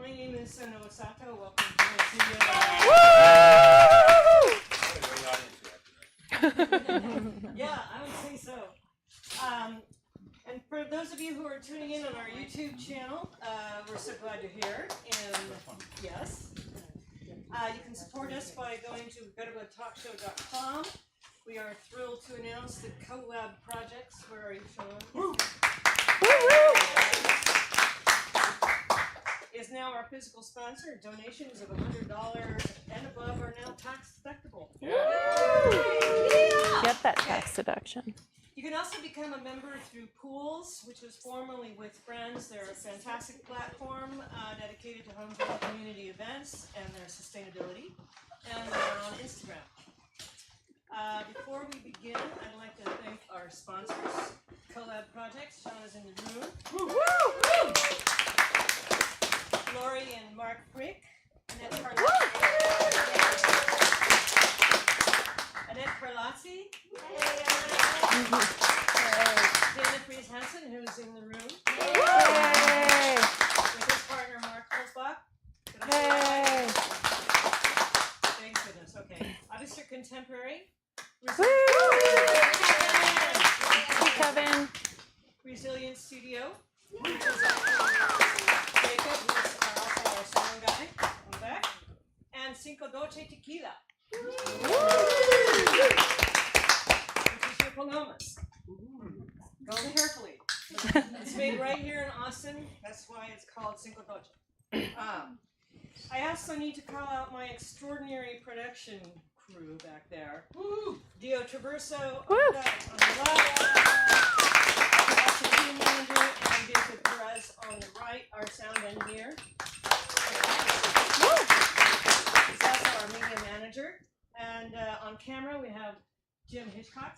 My name is Sono Sato. Welcome to my studio. Yeah, I would say so. And for those of you who are tuning in on our YouTube channel, we're so glad you're here. And yes, you can support us by going to betterwebtalkshow.com. We are thrilled to announce the collab projects. Where are you, Sean? Is now our physical sponsor. Donations of $100 and above are now tax deductible. Yeah. Get that tax deduction. You can also become a member through Pools, which was formerly With Friends. They're a fantastic platform dedicated to homegrown community events and their sustainability. And they're on Instagram. Before we begin, I'd like to thank our sponsors, Collab Projects. Sean is in the room. Woo, woo, woo. Lori and Mark Frick, Annette Carlazzi, Dana Fries Hansen, who's in the room, with his partner Mark Schmalbach. Thank goodness. Okay, Officer Contemporary. Kevin. Resilient Studio. Jacob, who's also our sound guy on the back, and Cinco Dolce Tequila, which is your Palomas. Go carefully. It's made right here in Austin. That's why it's called Cinco Dolce. I also need to call out my extraordinary production crew back there. Dio Traverso on the left, production team manager, and Jacob Perez on the right, our sound engineer. He's also our media manager. And on camera we have Jim Hitchcock.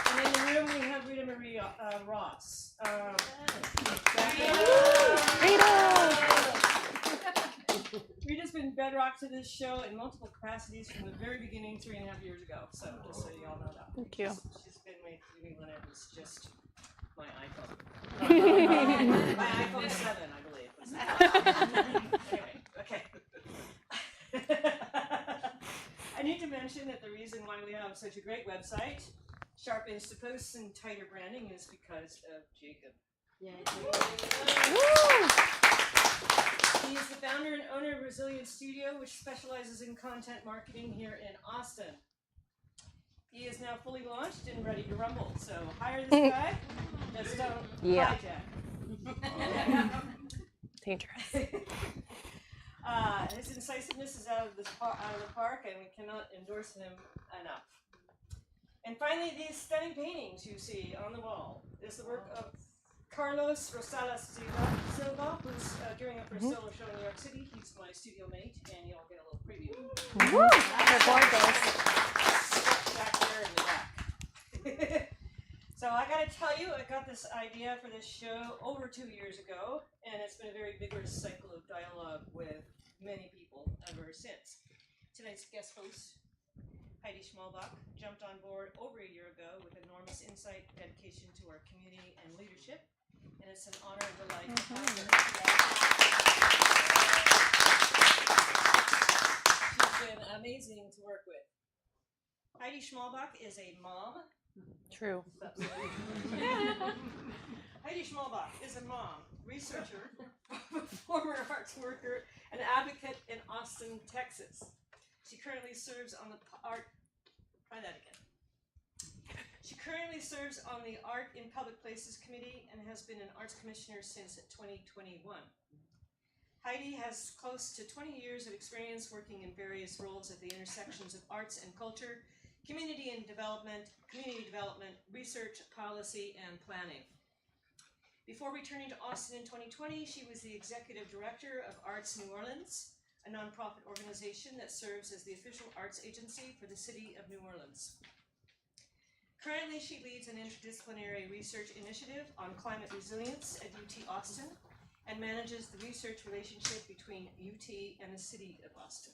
And in the room we have Rita Marie Ross. Rita's been bedrock to this show in multiple capacities from the very beginning 3.5 years ago. So just so you all know that. Thank you. She's been with me when it was just my iPhone. My iPhone 7, I believe. Anyway, okay. I need to mention that the reason why we have such a great website, sharp Insta posts and tighter branding, is because of Jacob. Yeah. He is the founder and owner of Resilient Studio, which specializes in content marketing here in Austin. He is now fully launched and ready to rumble. So hire this guy. Just don't hijack. Dangerous. His incisiveness is out of the park, and we cannot endorse him enough. And finally, these stunning paintings you see on the wall is the work of Carlos Rosales Silva, who's gearing up for a solo show in New York City. He's my studio mate, and you'll get a little preview. They're gorgeous. Back there in the back. So I got to tell you, I got this idea for this show over 2 years ago, and it's been a very vigorous cycle of dialogue with many people ever since. Tonight's guest host, Heidi Schmalbach, jumped on board over a year ago with enormous insight, dedication to our community and leadership, and it's an honor and delight to have her. She's been amazing to work with. Heidi Schmalbach is a mom. True. Heidi Schmalbach is a mom, researcher, former arts worker, and advocate in Austin, Texas. She currently serves on the She currently serves on the Art in Public Places Committee and has been an arts commissioner since 2021. Heidi has close to 20 years of experience working in various roles at the intersections of arts and culture, community development, research, policy, and planning. Before returning to Austin in 2020, she was the executive director of Arts New Orleans, a nonprofit organization that serves as the official arts agency for the city of New Orleans. Currently, she leads an interdisciplinary research initiative on climate resilience at UT Austin and manages the research relationship between UT and the city of Austin.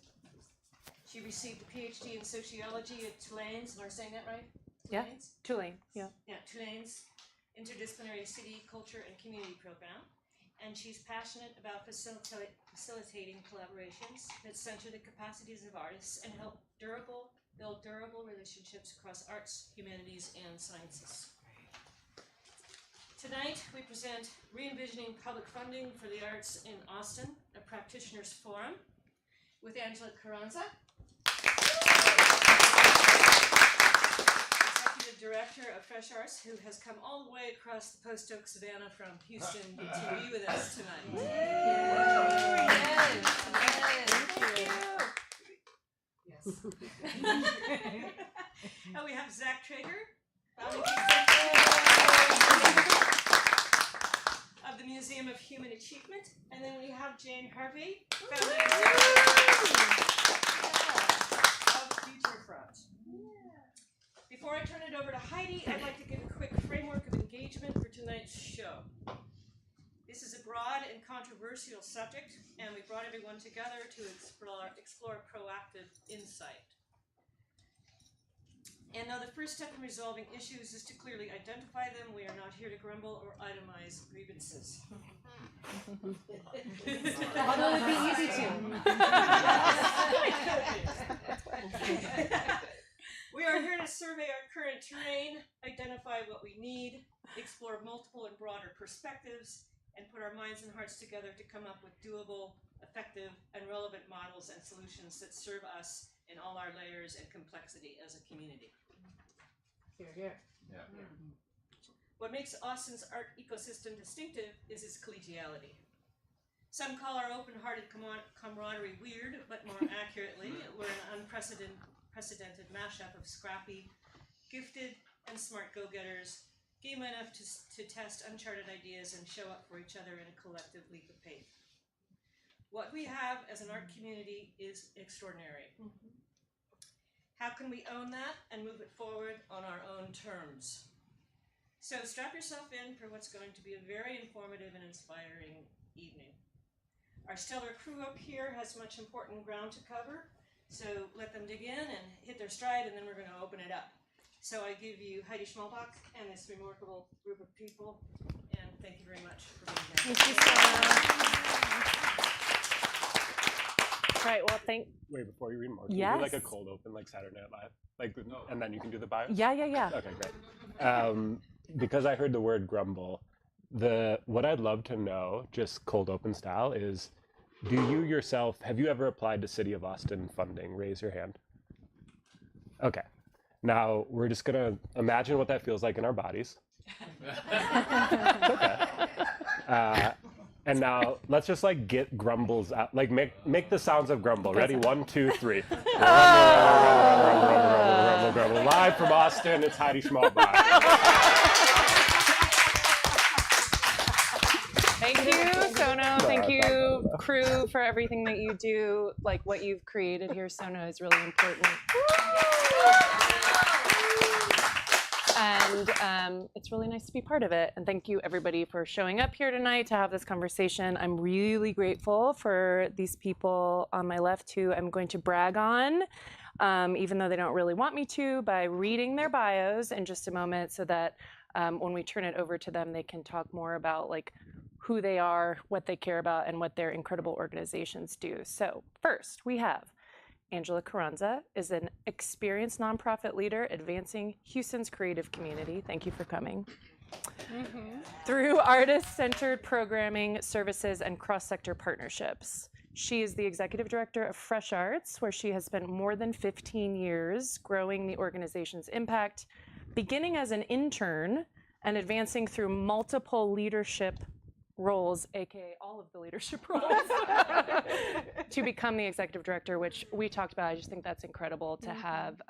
She received a PhD in sociology at Tulane's, am I saying that right? Tulane's? Yeah, Tulane, yeah. Yeah, Tulane's Interdisciplinary City, Culture, and Community Program, and she's passionate about facilitating collaborations that center the capacities of artists and help build durable relationships across arts, humanities, and sciences. Tonight, we present Reenvisioning Public Funding for the Arts in Austin, a practitioners forum, with Angela Caranza, Executive Director of Fresh Arts, who has come all the way across the post-oak savannah from Houston to be with us tonight. And we have Zach Traeger, of the Museum of Human Achievement, and then we have Jane Hervey, of Futurefront. Before I turn it over to Heidi, I'd like to give a quick framework of engagement for tonight's show. This is a broad and controversial subject, and we brought everyone together to explore proactive insight. And now the first step in resolving issues is to clearly identify them. We are not here to grumble or itemize grievances. Although it'd be easy to. We are here to survey our current terrain, identify what we need, explore multiple and broader perspectives, and put our minds and hearts together to come up with doable, effective, and relevant models and solutions that serve us in all our layers and complexity as a community. Here, here. Yeah. What makes Austin's art ecosystem distinctive is its collegiality. Some call our open-hearted camaraderie weird, but more accurately, we're an unprecedented mashup of scrappy, gifted, and smart go-getters, game enough to test uncharted ideas and show up for each other in a collective leap of faith. What we have as an art community is extraordinary. How can we own that and move it forward on our own terms? So strap yourself in for what's going to be a very informative and inspiring evening. Our stellar crew up here has much important ground to cover, so let them dig in and hit their stride, and then we're going to open it up. So I give you Heidi Schmalbach and this remarkable group of people, and thank you very much for being here. Thank you so much. Right, well, Wait, before you read more, can Yes. you do like a cold open like Saturday Night Live? Like, and then you can do the bio? yeah. Okay, great. Because I heard the word grumble, what I'd love to know, just cold open style, is do you yourself, have you ever applied to City of Austin funding? Raise your hand. Okay. Now, we're just going to imagine what that feels like in our bodies. It's okay. And now let's just like get grumbles out, like make the sounds of grumble. Ready? 1, 2, 3. Grumble. Live from Austin, it's Heidi Schmalbach. Thank you, Sono. Thank you, crew, for everything that you do. Like what you've created here, Sono, is really important. And it's really nice to be part of it. And thank you, everybody, for showing up here tonight to have this conversation. I'm really grateful for these people on my left who I'm going to brag on, even though they don't really want me to, by reading their bios in just a moment so that when we turn it over to them, they can talk more about like who they are, what they care about, and what their incredible organizations do. So first, we have Angela Caranza is an experienced nonprofit leader advancing Houston's creative community. Thank you for coming. Through artist-centered programming, services, and cross-sector partnerships. She is the executive director of Fresh Arts, where she has spent more than 15 years growing the organization's impact, beginning as an intern and advancing through multiple leadership roles, aka all of the leadership roles, to become the executive director, which we talked about. I just think that's incredible to have.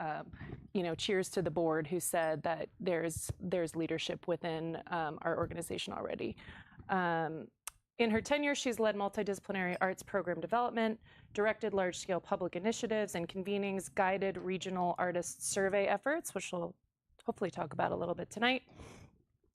Cheers to the board who said that there's leadership within our organization already. In her tenure, she's led multidisciplinary arts program development, directed large-scale public initiatives and convenings, guided regional artist survey efforts, which we'll hopefully talk about a little bit tonight,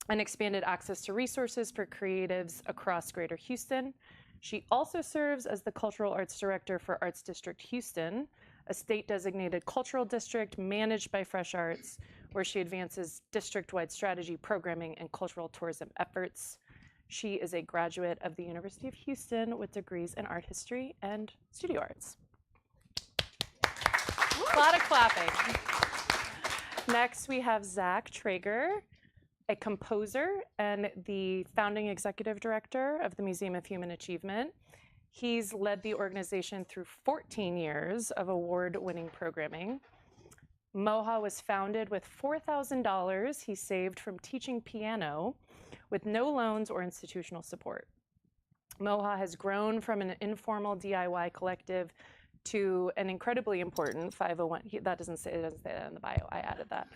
and expanded access to resources for creatives across Greater Houston. She also serves as the Cultural Arts Director for Arts District Houston, a state-designated cultural district managed by Fresh Arts, where she advances district-wide strategy, programming, and cultural tourism efforts. She is a graduate of the University of Houston with degrees in art history and studio arts. A lot of clapping. Next, we have Zach Traeger, a composer and the founding executive director of the Museum of Human Achievement. He's led the organization through 14 years of award-winning programming. MOHA was founded with $4,000 he saved from teaching piano with no loans or institutional support. MOHA has grown from an informal DIY collective to an incredibly important 501, it doesn't say that in the bio, I added that.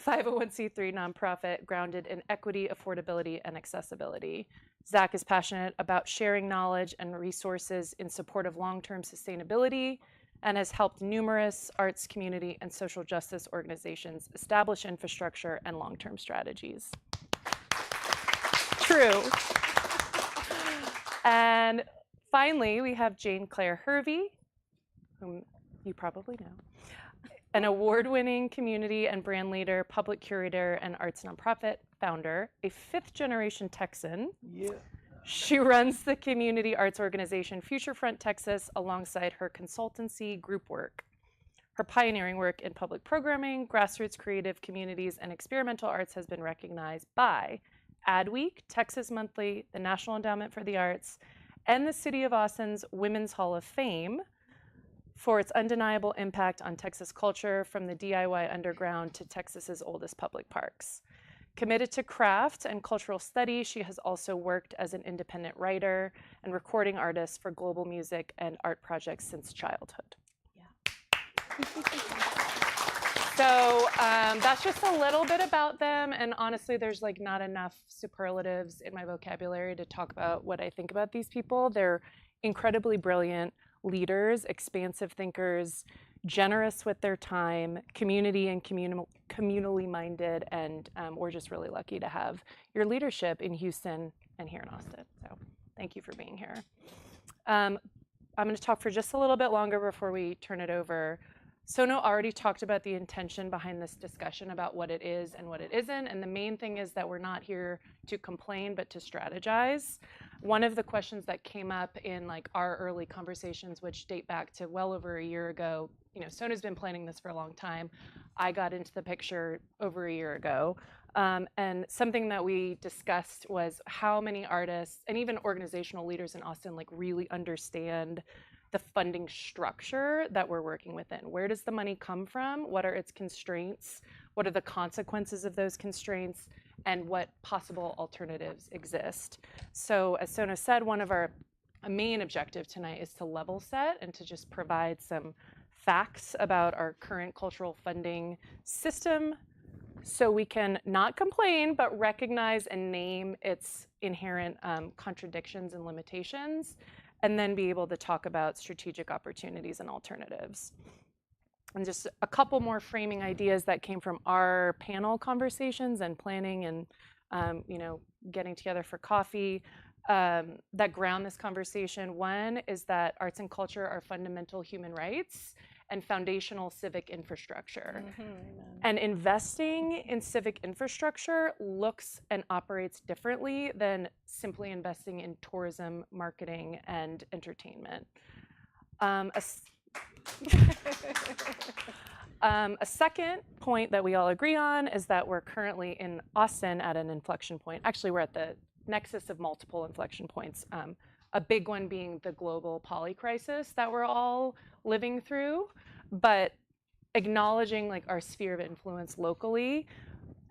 501c3 nonprofit grounded in equity, affordability, and accessibility. Zach is passionate about sharing knowledge and resources in support of long-term sustainability and has helped numerous arts, community, and social justice organizations establish infrastructure and long-term strategies. True. And finally, we have Jane Claire Hervey, whom you probably know, an award-winning community and brand leader, public curator, and arts nonprofit founder, a fifth-generation Texan. Yeah. She runs the community arts organization Futurefront Texas alongside her consultancy group work. Her pioneering work in public programming, grassroots creative communities, and experimental arts has been recognized by Adweek, Texas Monthly, the National Endowment for the Arts, and the City of Austin's Women's Hall of Fame for its undeniable impact on Texas culture, from the DIY underground to Texas's oldest public parks. Committed to craft and cultural study, she has also worked as an independent writer and recording artist for global music and art projects since childhood. Yeah. So that's just a little bit about them, and honestly, there's like not enough superlatives in my vocabulary to talk about what I think about these people. They're incredibly brilliant leaders, expansive thinkers, generous with their time, community and communally minded, and we're just really lucky to have your leadership in Houston and here in Austin. So thank you for being here. I'm going to talk for just a little bit longer before we turn it over. Sono already talked about the intention behind this discussion about what it is and what it isn't, and the main thing is that we're not here to complain but to strategize. One of the questions that came up in like our early conversations, which date back to well over a year ago, you know, Sona's been planning this for a long time. I got into the picture over a year ago, and something that we discussed was how many artists and even organizational leaders in Austin like really understand the funding structure that we're working within. Where does the money come from? What are its constraints? What are the consequences of those constraints? And what possible alternatives exist? So as Sona said, one of our main objective tonight is to level set and to just provide some facts about our current cultural funding system so we can not complain, but recognize and name its inherent contradictions and limitations, and then be able to talk about strategic opportunities and alternatives. And just a couple more framing ideas that came from our panel conversations and planning and you know, getting together for coffee that ground this conversation. One is that arts and culture are fundamental human rights and foundational civic infrastructure. And investing in civic infrastructure looks and operates differently than simply investing in tourism, marketing, and entertainment. A second point that we all agree on is that we're currently in Austin at an inflection point. Actually, we're at the nexus of multiple inflection points. A big one being the global poly crisis that we're all living through, but acknowledging like our sphere of influence locally.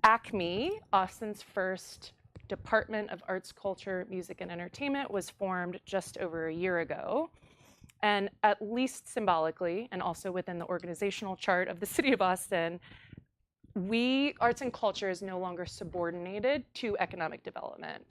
ACME, Austin's first Department of Arts, Culture, Music, and Entertainment, was formed just over a year ago. And at least symbolically, and also within the organizational chart of the City of Austin, arts and culture is no longer subordinated to economic development.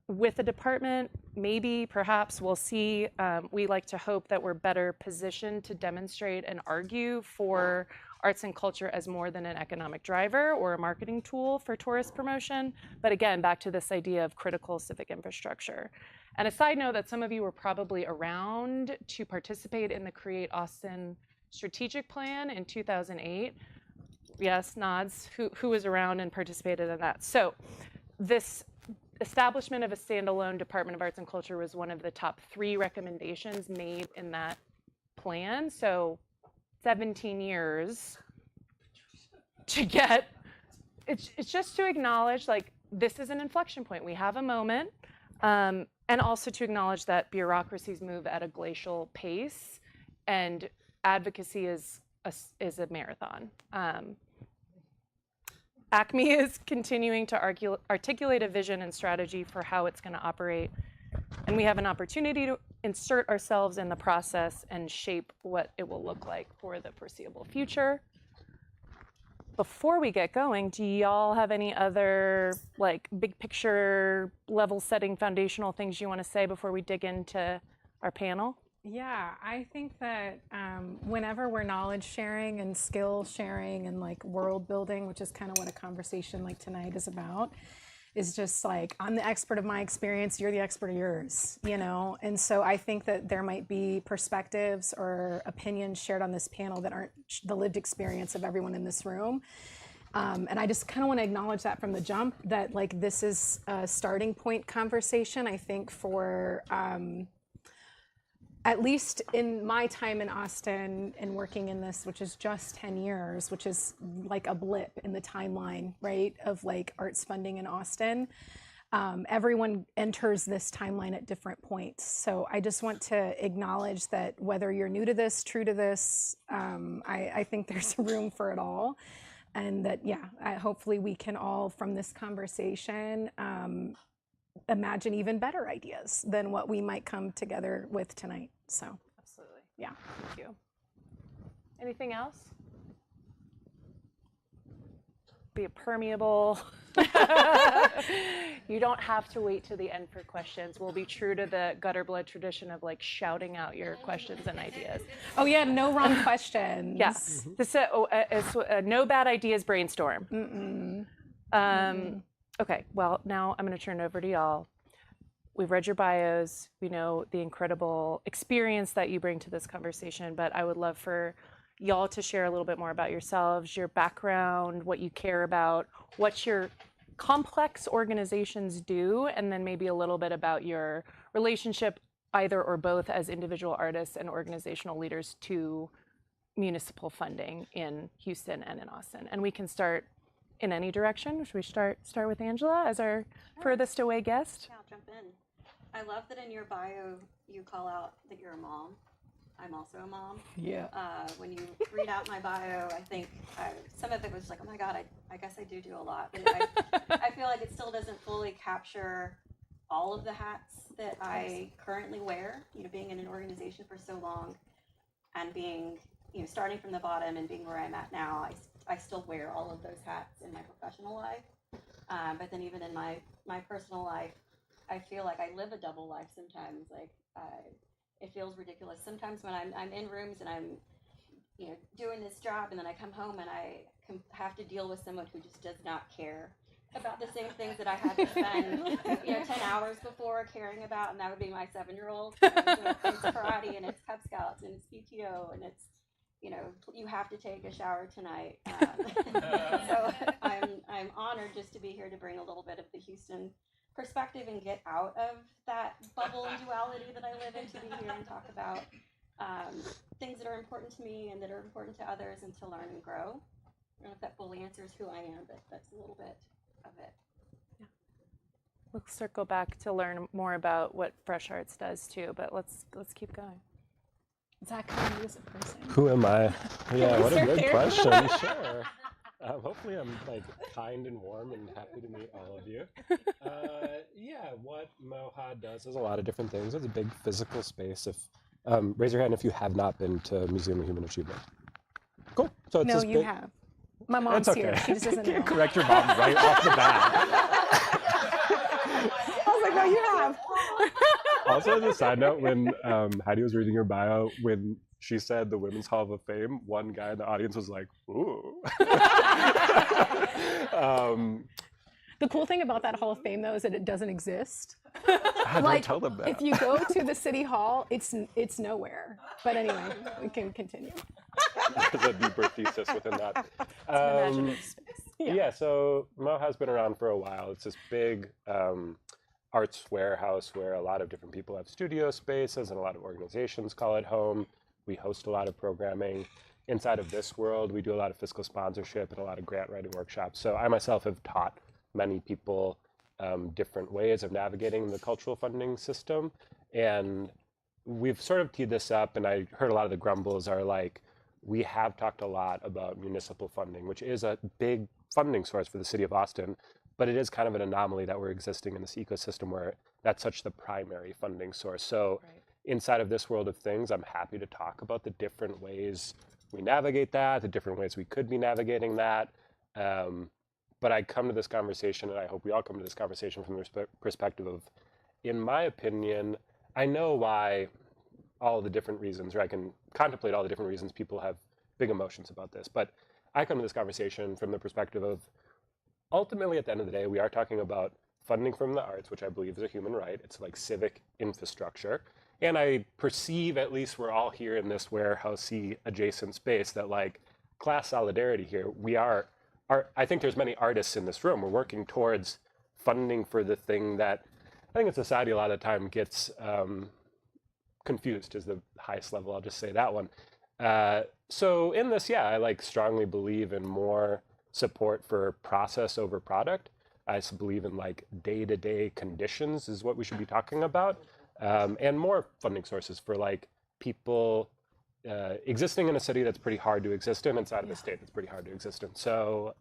With the department, maybe, perhaps, we'll see, we like to hope that we're better positioned to demonstrate and argue for arts and culture as more than an economic driver or a marketing tool for tourist promotion. But again, back to this idea of critical civic infrastructure. And a side note that some of you were probably around to participate in the Create Austin strategic plan in 2008. Yes, nods. Who was around and participated in that? So this establishment of a standalone Department of Arts and Culture was one of the top 3 recommendations made in that plan. So 17 years to get, it's just to acknowledge like this is an inflection point. We have a moment, and also to acknowledge that bureaucracies move at a glacial pace and advocacy is a marathon. ACME is continuing to articulate a vision and strategy for how it's going to operate. And we have an opportunity to insert ourselves in the process and shape what it will look like for the foreseeable future. Before we get going, do y'all have any other like big picture, level setting, foundational things you want to say before we dig into our panel? Yeah, I think that whenever we're knowledge sharing and skill sharing and like world building, which is kind of what a conversation like tonight is about, is just like, I'm the expert of my experience, you're the expert of yours, you know? And so I think that there might be perspectives or opinions shared on this panel that aren't the lived experience of everyone in this room. And I just kind of want to acknowledge that from the jump, that like this is a starting point conversation, I think, for at least in my time in Austin and working in this, which is just 10 years, which is like a blip in the timeline, right, of like arts funding in Austin. Everyone enters this timeline at different points. So I just want to acknowledge that whether you're new to this, true to this, I think there's room for it all. And that, yeah, hopefully we can all, from this conversation, imagine even better ideas than what we might come together with tonight. So Absolutely. yeah. Thank you. Anything else? Be permeable. You don't have to wait to the end for questions. We'll be true to the gutter blood tradition of like shouting out your questions and ideas. Oh yeah, no wrong questions. Yes. This is no bad ideas brainstorm. Okay, well, now I'm going to turn it over to y'all. We've read your bios. We know the incredible experience that you bring to this conversation, but I would love for y'all to share a little bit more about yourselves, your background, what you care about, what your complex organizations do, and then maybe a little bit about your relationship, either or both, as individual artists and organizational leaders to municipal funding in Houston and in Austin. And we can start in any direction. Should we start with Angela as our furthest away guest? Yeah, I'll jump in. I love that in your bio you call out that you're a mom. I'm also a mom. Yeah. When you read out my bio, I think some of it was like, oh my God, I guess I do a lot. But I feel like it still doesn't fully capture all of the hats that I currently wear, you know, being in an organization for so long and being, you know, starting from the bottom and being where I'm at now, I still wear all of those hats in my professional life. But then even in my personal life, I feel like I live a double life sometimes. Like it feels ridiculous. Sometimes when I'm in rooms and I'm, you know, doing this job and then I come home and I have to deal with someone who just does not care about the same things that I had to spend, you know, 10 hours before caring about, and that would be my 7-year-old. So it's karate and it's Cub Scouts and it's PTO and it's, you know, you have to take a shower tonight. So I'm honored just to be here to bring a little bit of the Houston perspective and get out of that bubble and duality that I live in, to be here and talk about things that are important to me and that are important to others, and to learn and grow. I don't know if that fully answers who I am, but that's a little bit of it. Yeah. We'll circle back to learn more about what Fresh Arts does too, but let's keep going. Zach, who are you as a person? Who am I? Yeah, what a good question. Sure. Hopefully I'm like kind and warm and happy to meet all of you. Yeah, what MOHA does is a lot of different things. It's a big physical space. If raise your hand if you have not been to Museum of Human Achievement. Cool. So it's No, this you big... have. My mom's That's okay. here. She just doesn't know. Can't correct your mom right off the bat. I was like, no, you have. Also, as a side note, when Heidi was reading her bio, when she said the Women's Hall of Fame, one guy in the audience was like, ooh. The cool thing about that Hall of Fame, though, is that it doesn't exist. Don't tell them that. If you go to the City Hall, it's nowhere. But anyway, we can continue. There's a deeper thesis within that. It's an imaginative space. Yeah, so Mo has been around for a while. It's this big arts warehouse where a lot of different people have studio spaces and a lot of organizations call it home. We host a lot of programming. Inside of this world, we do a lot of fiscal sponsorship and a lot of grant writing workshops. So I myself have taught many people different ways of navigating the cultural funding system. And we've sort of teed this up, and I heard a lot of the grumbles are like, we have talked a lot about municipal funding, which is a big funding source for the city of Austin, but it is kind of an anomaly that we're existing in this ecosystem where that's such the primary funding source. So inside of this world of things, I'm happy to talk about the different ways we navigate that, the different ways we could be navigating that. But I come to this conversation, and I hope we all come to this conversation from the perspective of, in my opinion, I know why all the different reasons, or I can contemplate all the different reasons people have big emotions about this. But I come to this conversation from the perspective of, ultimately, at the end of the day, we are talking about funding from the arts, which I believe is a human right. It's like civic infrastructure. And I perceive, at least we're all here in this warehousey adjacent space, that like class solidarity here, I think there's many artists in this room. We're working towards funding for the thing that I think in society a lot of the time gets confused is the highest level. I'll just say that one. So in this, yeah, I like strongly believe in more support for process over product. I believe in like day-to-day conditions is what we should be talking about, and more funding sources for like people existing in a city that's pretty hard to exist in, inside of a state that's pretty hard to exist in. So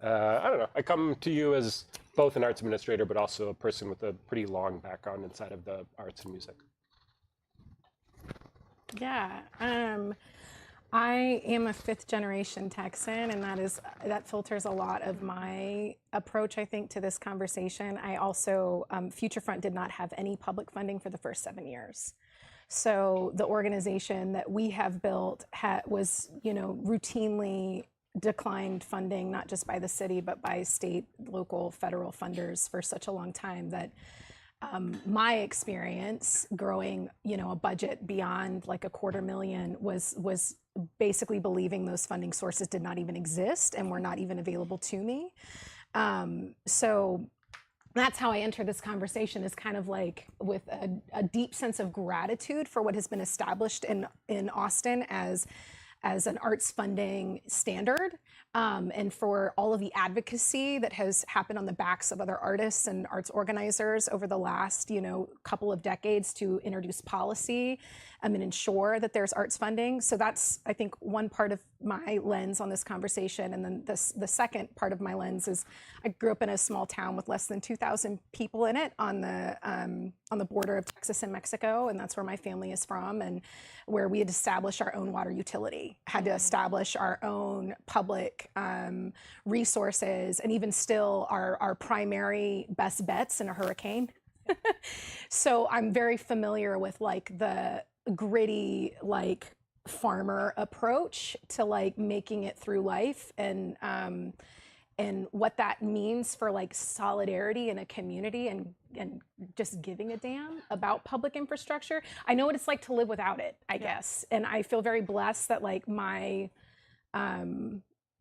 I don't know. I come to you as both an arts administrator, but also a person with a pretty long background inside of the arts and music. Yeah, I am a fifth generation Texan, and that filters a lot of my approach, I think, to this conversation. I also, Futurefront did not have any public funding for the first 7 years. So the organization that we have built was, routinely declined funding, not just by the city, but by state, local, federal funders for such a long time that my experience growing, a budget beyond like $250,000 was basically believing those funding sources did not even exist and were not even available to me. So that's how I enter this conversation, is kind of like with a deep sense of gratitude for what has been established in Austin as an arts funding standard, and for all of the advocacy that has happened on the backs of other artists and arts organizers over the last, couple of decades to introduce policy and ensure that there's arts funding. So that's, I think, one part of my lens on this conversation. And then the second part of my lens is I grew up in a small town with less than 2,000 people in it on the border of Texas and Mexico, and that's where my family is from, and where we had established our own water utility, had to establish our own public resources, and even still our primary best bets in a hurricane. So I'm very familiar with like the gritty, like farmer approach to like making it through life, and what that means for like solidarity in a community, and just giving a damn about public infrastructure. I know what it's like to live without it, I guess. And I feel very blessed that like my,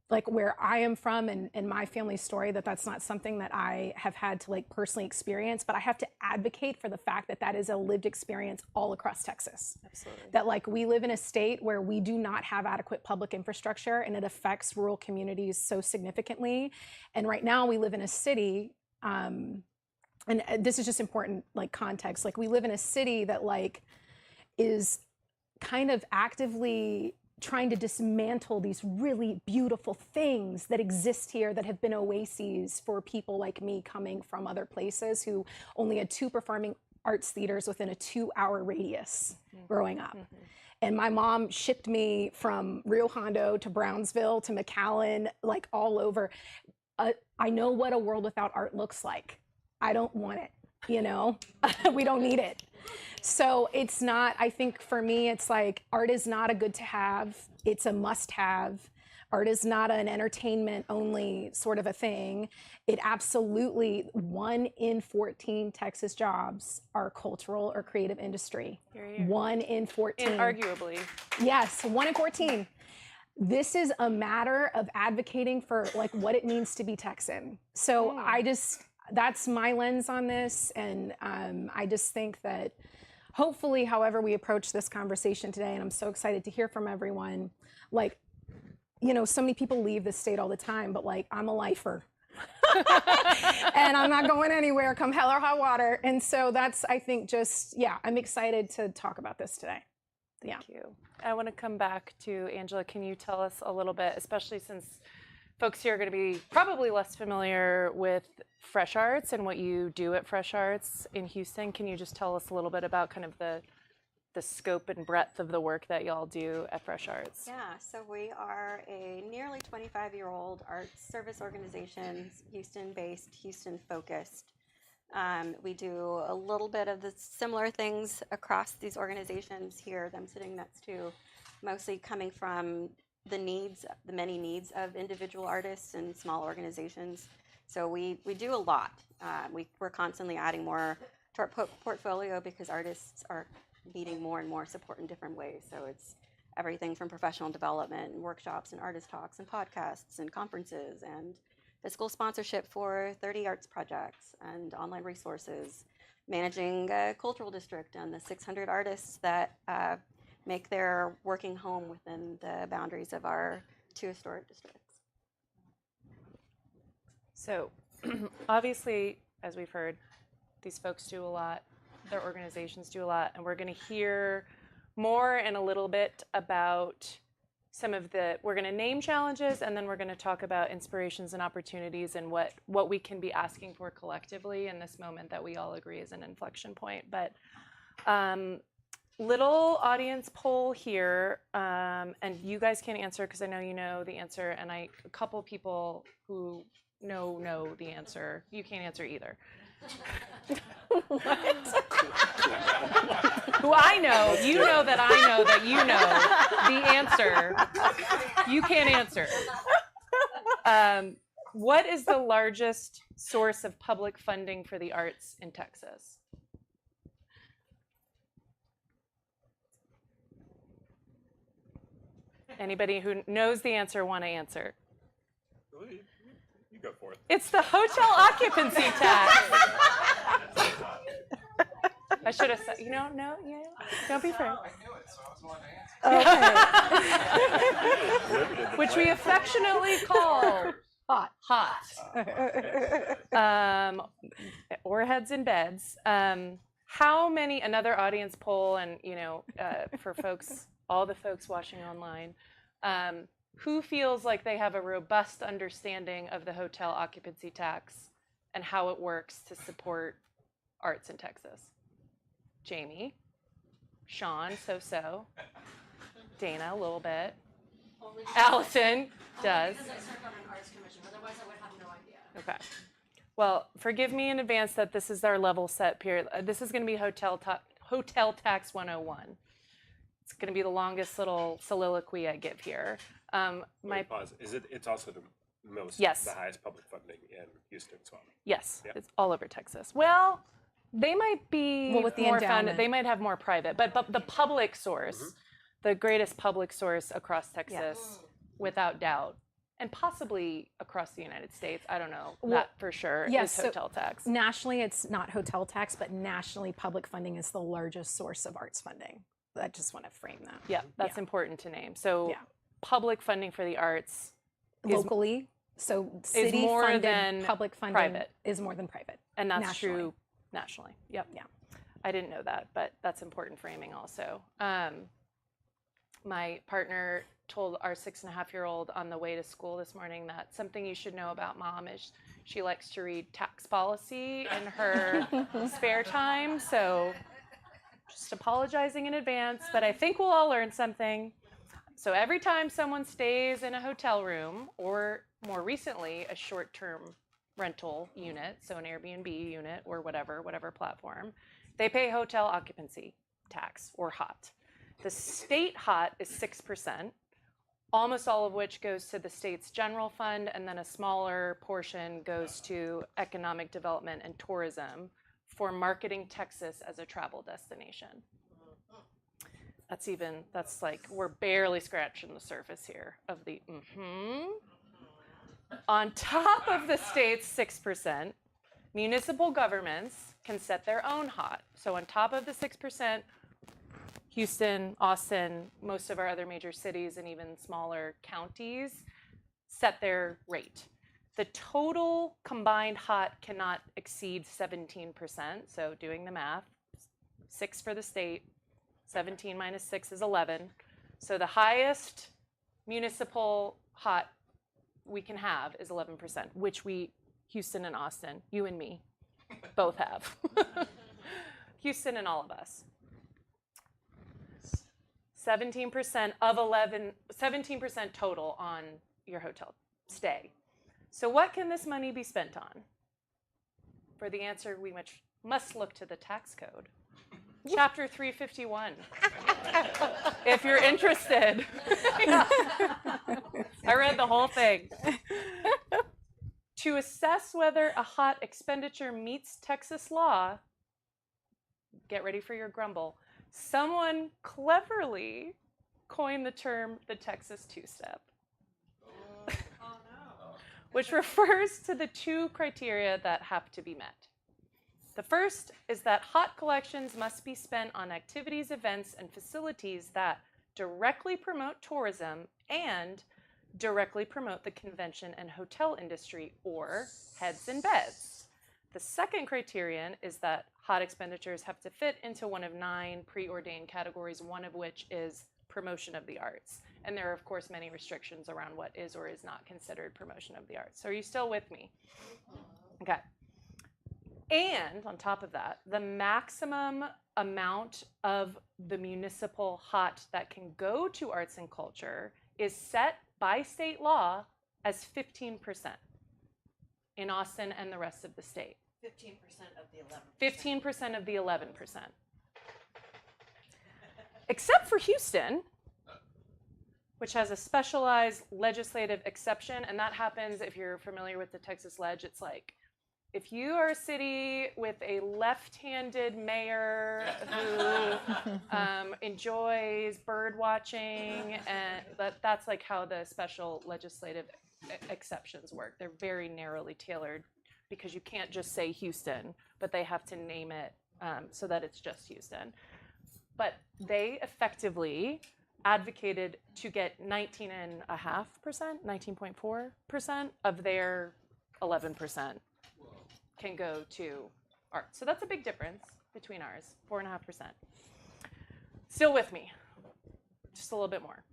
like where I am from and my family's story, that's not something that I have had to like personally experience, but I have to advocate for the fact that that is a lived experience all across Texas. Absolutely. That like we live in a state where we do not have adequate public infrastructure, and it affects rural communities so significantly. And right now we live in a city, and this is just important like context, like we live in a city that like is kind of actively trying to dismantle these really beautiful things that exist here that have been oases for people like me coming from other places who only had 2 performing arts theaters within a 2-hour radius growing up. And my mom shipped me from Rio Hondo to Brownsville to McAllen, like all over. I know what a world without art looks like. I don't want it, we don't need it. So it's not, I think for me, it's like art is not a good to have, it's a must have. Art is not an entertainment only sort of a thing. It absolutely, 1 in 14 Texas jobs are cultural or creative industry. Here, here. 1 in 14. Inarguably. Yes, 1 in 14. this is a matter of advocating for like what it means to be Texan. So that's my lens on this. And I just think that hopefully, however we approach this conversation today, and I'm so excited to hear from everyone, like, you know, so many people leave the state all the time, but like, I'm a lifer. And I'm not going anywhere come hell or high water. And so that's, I think, just, yeah, I'm excited to talk about this today. Yeah. Thank you. I want to come back to Angela. Can you tell us a little bit, especially since folks here are going to be probably less familiar with Fresh Arts and what you do at Fresh Arts in Houston? Can you just tell us a little bit about kind of the scope and breadth of the work that y'all do at Fresh Arts? Yeah, so we are a nearly 25-year-old arts service organization, Houston-based, Houston-focused. We do a little bit of the similar things across these organizations here, them sitting next to, mostly coming from the many needs of individual artists and small organizations. So we do a lot. We're constantly adding more to our portfolio because artists are needing more and more support in different ways. So it's everything from professional development and workshops and artist talks and podcasts and conferences and fiscal sponsorship for 30 arts projects and online resources, managing a cultural district and the 600 artists that make their working home within the boundaries of our 2 historic districts. So obviously, as we've heard, these folks do a lot, their organizations do a lot, and we're going to hear more in a little bit about some of we're going to name challenges, and then we're going to talk about inspirations and opportunities and what we can be asking for collectively in this moment that we all agree is an inflection point. But little audience poll here, and you guys can answer because I know you know the answer, and a couple people who know the answer. You can't answer either. Who I know, you know that I know that you know the answer. You can't answer. What is the largest source of public funding for the arts in Texas? Anybody who knows the answer want to answer? You go for it. It's the hotel occupancy tax. I should have said, no, don't be afraid. I knew it, so I was wanting to answer. Which we affectionately call hot. Or heads in beds. How many, another audience poll, and for folks, all the folks watching online, who feels like they have a robust understanding of the hotel occupancy tax and how it works to support arts in Texas? Jamie, Sean, so. Dana, a little bit. Allison does. Because I served on an arts commission, otherwise I would have no idea. Okay. Well, forgive me in advance that this is our level set period. This is going to be Hotel Tax 101. It's going to be the longest little soliloquy I give here. Pause. It's also the most, Yes. the highest public funding in Houston as well. Yes, Yeah. it's all over Texas. Well, they might be with the more endowment. They might have more private, but the public source, the greatest public source across Texas, without doubt, and possibly across the United States. I don't know that for sure. Yes, is hotel tax. Nationally, it's not hotel tax, but nationally, public funding is the largest source of arts funding. I just want to frame that. Yeah, that's important to name. So, Yeah. public funding for the arts Locally, so city more funded than public funding private. is more than private. and that's nationally. true nationally. Yep. Yeah. I didn't know that, but that's important framing also. My partner told our 6.5-year-old on the way to school this morning that something you should know about mom is she likes to read tax policy in her spare time. So just apologizing in advance, but I think we'll all learn something. So every time someone stays in a hotel room, or more recently, a short-term rental unit, so an Airbnb unit or whatever platform, they pay hotel occupancy tax, or HOT. The state HOT is 6%, almost all of which goes to the state's general fund, and then a smaller portion goes to economic development and tourism for marketing Texas as a travel destination. That's like, we're barely scratching the surface here of the On top of the state's 6%, municipal governments can set their own HOT. So on top of the 6%, Houston, Austin, most of our other major cities and even smaller counties set their rate. The total combined HOT cannot exceed 17%. So doing the math, 6 for the state, 17 minus 6 is 11. So the highest municipal HOT we can have is 11%, which we, Houston and Austin, you and me, both have. Houston and all of us. 17% of 17% total on your hotel stay. So what can this money be spent on? For the answer, we must look to the tax code. Chapter 351, if you're interested. I read the whole thing. To assess whether a HOT expenditure meets Texas law, get ready for your grumble, someone cleverly coined the term the Texas two-step, which refers to the two criteria that have to be met. The first is that HOT collections must be spent on activities, events, and facilities that directly promote tourism and directly promote the convention and hotel industry, or heads and beds. The second criterion is that HOT expenditures have to fit into one of 9 preordained categories, one of which is promotion of the arts. And there are, of course, many restrictions around what is or is not considered promotion of the arts. So are you still with me? Okay. And on top of that, the maximum amount of the municipal HOT that can go to arts and culture is set by state law as 15% in Austin and the rest of the state. 15% of the 11%. 15% of the 11%. Except for Houston, which has a specialized legislative exception, and that happens if you're familiar with the Texas Ledge. It's like, if you are a city with a left-handed mayor who enjoys bird watching, and that's like how the special legislative exceptions work. They're very narrowly tailored because you can't just say Houston, but they have to name it so that it's just Houston. But they effectively advocated to get 19.5%, 19.4% of their 11%. Can go to art. So that's a big difference between ours, 4.5%. Still with me, just a little bit more.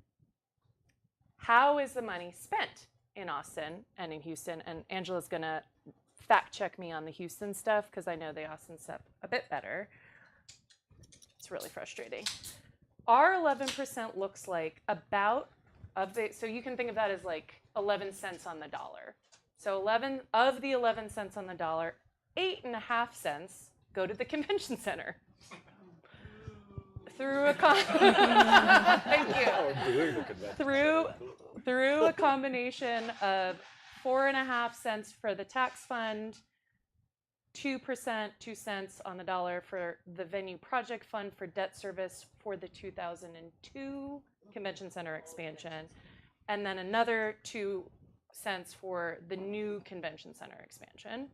How is the money spent in Austin and in Houston? And Angela's gonna fact check me on the Houston stuff because I know the Austin stuff a bit better. It's really frustrating. Our 11% looks like about so you can think of that as like 11 cents on the dollar. So 11 of the 11 cents on the dollar, 8.5 cents go to the convention center. Through a through a combination of 4.5 cents for the tax fund, 2%, 2 cents on the dollar for the venue project fund for debt service for the 2002 convention center expansion, and then another 2 cents for the new convention center expansion.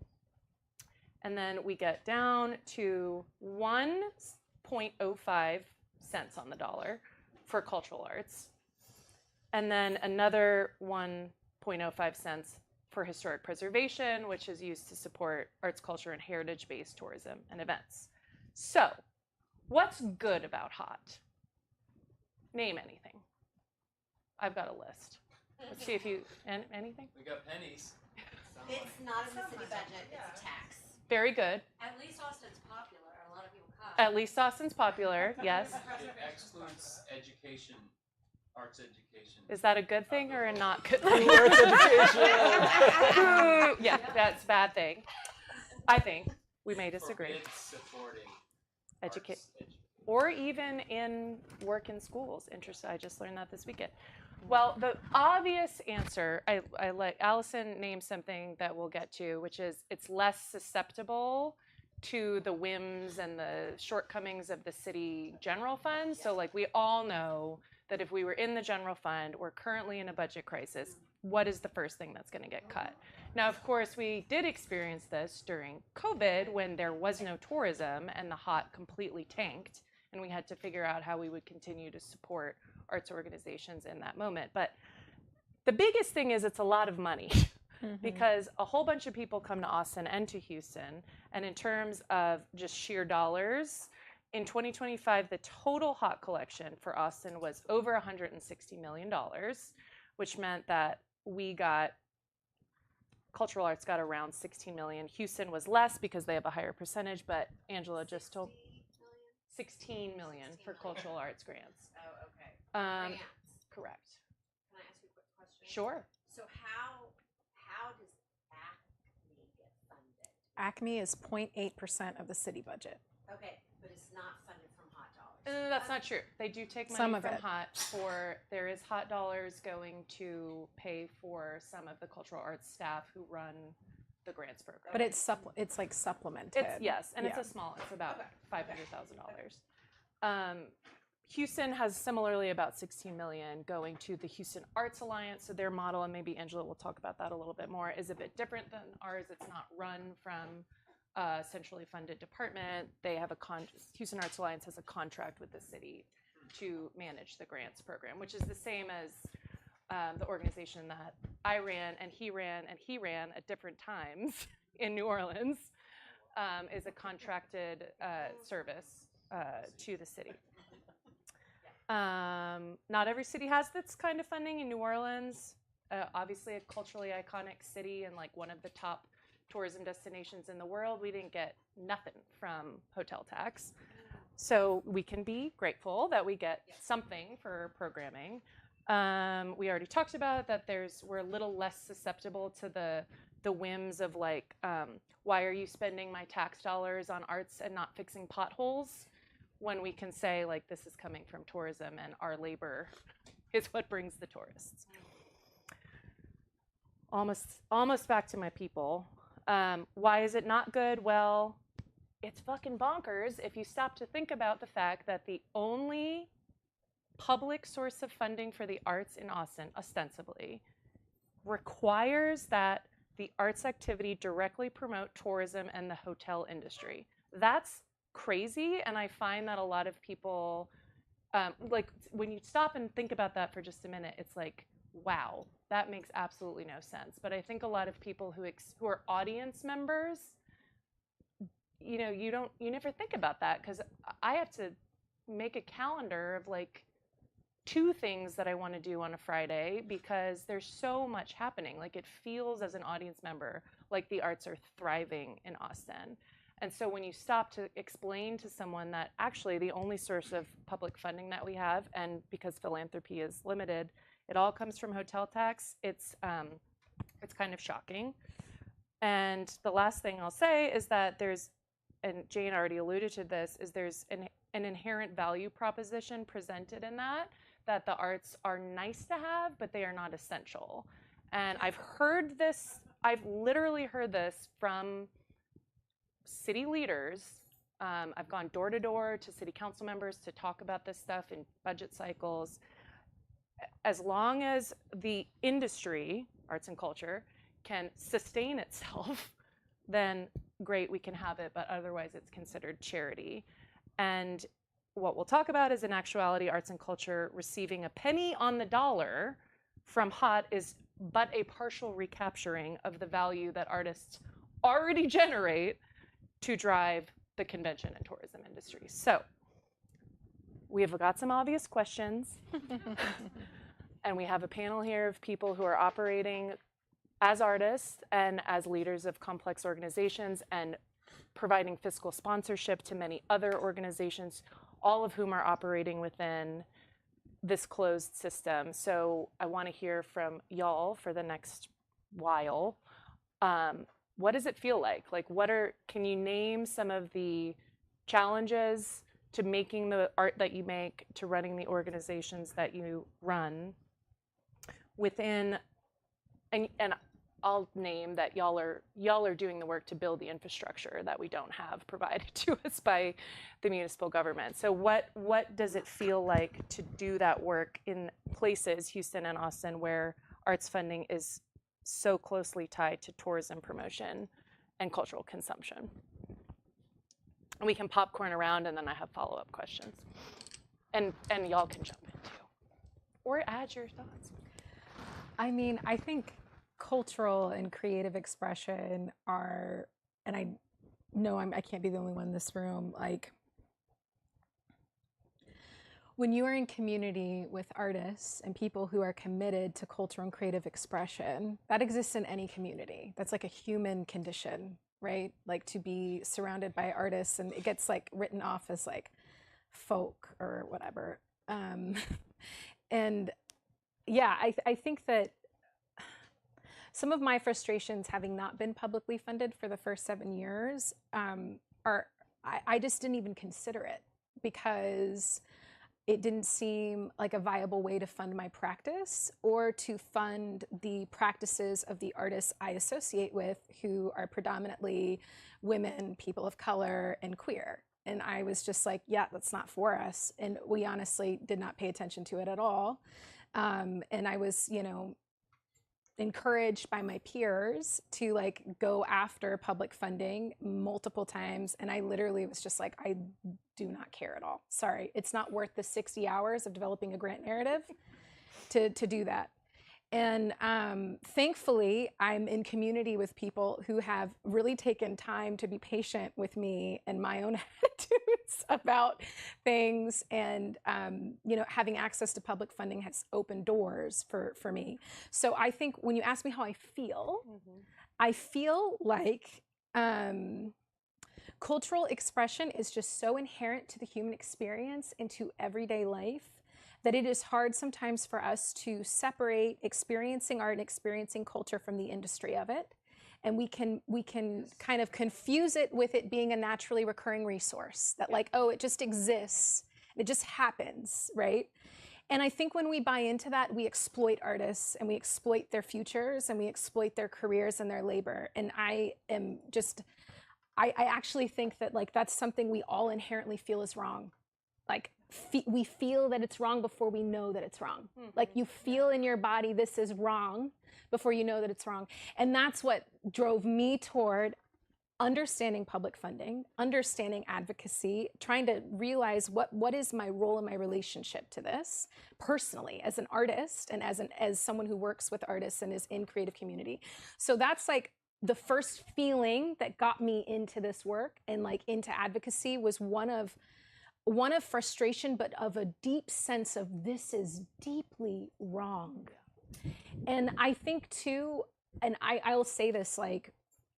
And then we get down to 1.05 cents on the dollar for cultural arts, and then another 1.05 cents for historic preservation, which is used to support arts, culture, and heritage-based tourism and events. So, what's good about HOT? Name anything. I've got a list. Let's see if you, anything? We got pennies. It's not in the city budget, it's a tax. Very good. At least Austin's popular, a lot of people come. At least Austin's popular, yes. It excludes education, arts education. Is that a good thing or a not good thing? Arts education. Yeah, that's a bad thing. I think we may disagree. Forbids supporting Educate, arts education. or even in work in schools. Interesting. I just learned that this weekend. Well, the obvious answer, I like Allison named something that we'll get to, which is it's less susceptible to the whims and the shortcomings of the city general fund. So like we all know that if we were in the general fund, we're currently in a budget crisis, what is the first thing that's going to get cut? Now, of course, we did experience this during COVID when there was no tourism and the HOT completely tanked, and we had to figure out how we would continue to support arts organizations in that moment. But the biggest thing is it's a lot of money. Because a whole bunch of people come to Austin and to Houston, and in terms of just sheer dollars, in 2025, the total HOT collection for Austin was over $160 million, which meant that we got, cultural arts got around 16 million. Houston was less because they have a higher percentage, but Angela just told 16 million for cultural arts grants. Oh, okay. Grants. Grants. Correct. Can I ask you a quick question? Sure. So how does ACME get funded? ACME is 0.8% of the city budget. Okay, but it's not funded from hot dollars. That's not true. They do take money Some of from it. HOT for, there is HOT dollars going to pay for some of the cultural arts staff who run the grants program. But it's like supplemented. It's, yes, and Yeah. it's about $500,000. Houston has similarly about 16 million going to the Houston Arts Alliance. So their model, and maybe Angela will talk about that a little bit more, is a bit different than ours. It's not run from a centrally funded department. They have Houston Arts Alliance has a contract with the city to manage the grants program, which is the same as the organization that I ran and he ran at different times in New Orleans, is a contracted service to the city. Not every city has this kind of funding. In New Orleans, obviously a culturally iconic city and like one of the top tourism destinations in the world, we didn't get nothing from hotel tax. So we can be grateful that we get something for programming. We already talked about that we're a little less susceptible to the whims of like, why are you spending my tax dollars on arts and not fixing potholes? When we can say like this is coming from tourism and our labor is what brings the tourists. Almost back to my people. Why is it not good? Well, it's fucking bonkers if you stop to think about the fact that the only public source of funding for the arts in Austin, ostensibly, requires that the arts activity directly promote tourism and the hotel industry. That's crazy, and I find that a lot of people, like when you stop and think about that for just a minute, it's like, wow, that makes absolutely no sense. But I think a lot of people who are audience members, you know, you never think about that, because I have to make a calendar of like 2 things that I want to do on a Friday because there's so much happening. Like it feels as an audience member like the arts are thriving in Austin. And so when you stop to explain to someone that actually the only source of public funding that we have, and because philanthropy is limited, it all comes from hotel tax, it's kind of shocking. And the last thing I'll say is that there's, and Jane already alluded to this, is there's an inherent value proposition presented in that the arts are nice to have, but they are not essential. And I've literally heard this from city leaders. I've gone door to door to city council members to talk about this stuff in budget cycles. As long as the industry, arts and culture, can sustain itself, then great, we can have it, but otherwise it's considered charity. And what we'll talk about is, in actuality, arts and culture receiving a penny on the dollar from HOT is but a partial recapturing of the value that artists already generate to drive the convention and tourism industry. So we have got some obvious questions, and we have a panel here of people who are operating as artists and as leaders of complex organizations and providing fiscal sponsorship to many other organizations, all of whom are operating within this closed system. So I want to hear from y'all for the next while. What does it feel like? Like, can you name some of the challenges to making the art that you make, to running the organizations that you run within, and I'll name that y'all are doing the work to build the infrastructure that we don't have provided to us by the municipal government. So what does it feel like to do that work in places, Houston and Austin, where arts funding is so closely tied to tourism promotion and cultural consumption? And we can popcorn around, and then I have follow-up questions. And y'all can jump in too. Or add your thoughts. I mean, I think cultural and creative expression are, and I know I can't be the only one in this room, like, when you are in community with artists and people who are committed to cultural and creative expression, that exists in any community. That's like a human condition, right? Like, to be surrounded by artists, and it gets like written off as like folk or whatever. And yeah, I think that some of my frustrations, having not been publicly funded for the first 7 years, I just didn't even consider it, because it didn't seem like a viable way to fund my practice or to fund the practices of the artists I associate with, who are predominantly women, people of color, and queer. And I was just like, yeah, that's not for us. And we honestly did not pay attention to it at all. And I was, encouraged by my peers to like go after public funding multiple times. And I literally was just like, I do not care at all. Sorry, it's not worth the 60 hours of developing a grant narrative to do that. And thankfully, I'm in community with people who have really taken time to be patient with me and my own attitudes about things. And, having access to public funding has opened doors for me. So I think when you ask me how I feel, I feel like cultural expression is just so inherent to the human experience and to everyday life that it is hard sometimes for us to separate experiencing art and experiencing culture from the industry of it. And we can kind of confuse it with it being a naturally recurring resource that like, oh, it just exists. It just happens, right? And I think when we buy into that, we exploit artists and we exploit their futures and we exploit their careers and their labor. And I actually think that like that's something we all inherently feel is wrong. Like we feel that it's wrong before we know that it's wrong. Like you feel in your body this is wrong before you know that it's wrong. And that's what drove me toward understanding public funding, understanding advocacy, trying to realize what is my role and my relationship to this personally as an artist and as someone who works with artists and is in creative community. So that's like the first feeling that got me into this work and like into advocacy was one of frustration, but of a deep sense of this is deeply wrong. And I think too, and I'll say this, like,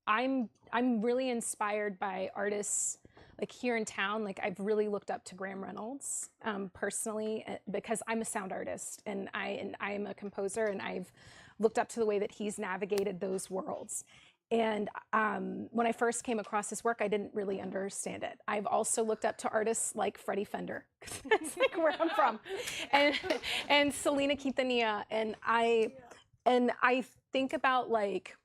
I'm really inspired by artists like here in town. Like I've really looked up to Graham Reynolds personally, because I'm a sound artist and I am a composer, and I've looked up to the way that he's navigated those worlds. And when I first came across his work, I didn't really understand it. I've also looked up to artists like Freddie Fender, that's like where I'm from, and Selena Quintanilla. And I think about like,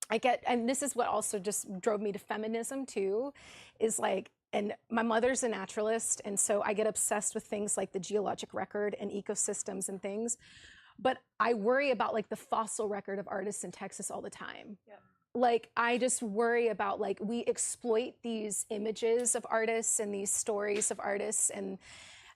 and this is what also just drove me to feminism too, is like, and my mother's a naturalist, and so I get obsessed with things like the geologic record and ecosystems and things. But I worry about like the fossil record of artists in Texas all the time. Yeah. Like, I just worry about like, we exploit these images of artists and these stories of artists. And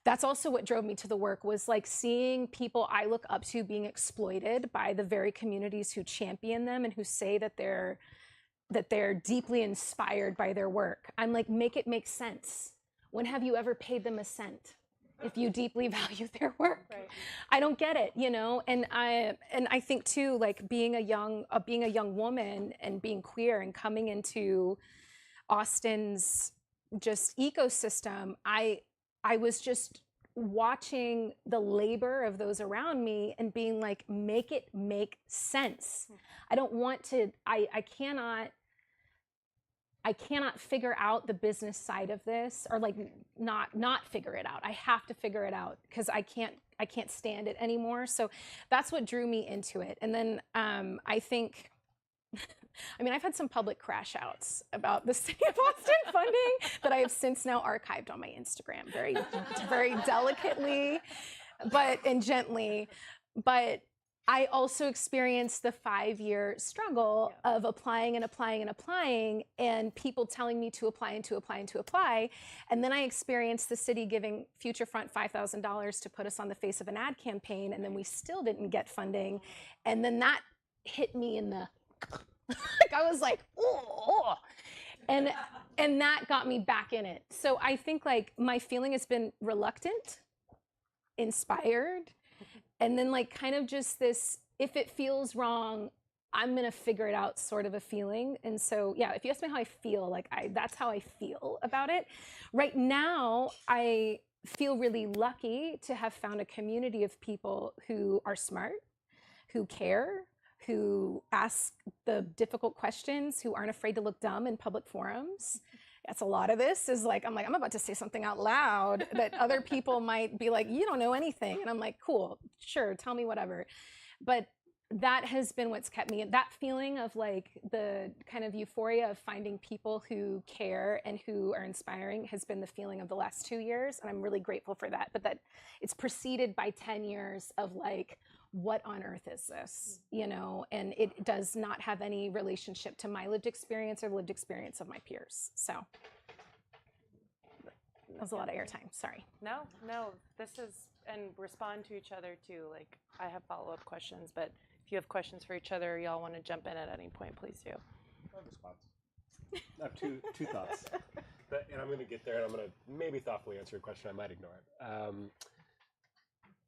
that's also what drove me to the work, was like seeing people I look up to being exploited by the very communities who champion them and who say that they're deeply inspired by their work. I'm like, make it make sense. When have you ever paid them a cent? If you deeply value their work, right. I don't get it, And I think too, like being a young woman and being queer and coming into Austin's just ecosystem, I was just watching the labor of those around me and being like, make it make sense. I don't want to. I cannot figure out the business side of this, or like not figure it out. I have to figure it out because I can't stand it anymore. So that's what drew me into it. And then I think I mean, I've had some public crash outs about the city of Austin funding that I have since now archived on my Instagram very delicately, and gently. But I also experienced the 5-year struggle of applying and applying and applying, and people telling me to apply and to apply and to apply. And then I experienced the city giving Future Front $5,000 to put us on the face of an ad campaign, and then we still didn't get funding. And then that hit me in the, like I was like, oh, and that got me back in it. So I think like my feeling has been reluctant, inspired, and then like kind of just this, if it feels wrong, I'm gonna figure it out sort of a feeling. And so, yeah, if you ask me how I feel, like that's how I feel about it. Right now, I feel really lucky to have found a community of people who are smart, who care, who ask the difficult questions, who aren't afraid to look dumb in public forums. That's a lot of this is like, I'm about to say something out loud that other people might be like, you don't know anything. And I'm like, cool, sure, tell me whatever. But that has been what's kept me, that feeling of like the kind of euphoria of finding people who care and who are inspiring has been the feeling of the last 2 years. And I'm really grateful for that. But that it's preceded by 10 years of like, what on earth is this? You know, and it does not have any relationship to my lived experience or the lived experience of my peers. So that was a lot of airtime, sorry. No, this is, and respond to each other too. Like I have follow-up questions, but if you have questions for each other, y'all want to jump in at any point, please do. I have a response. I have two thoughts. And I'm going to get there, and I'm going to maybe thoughtfully answer a question. I might ignore it.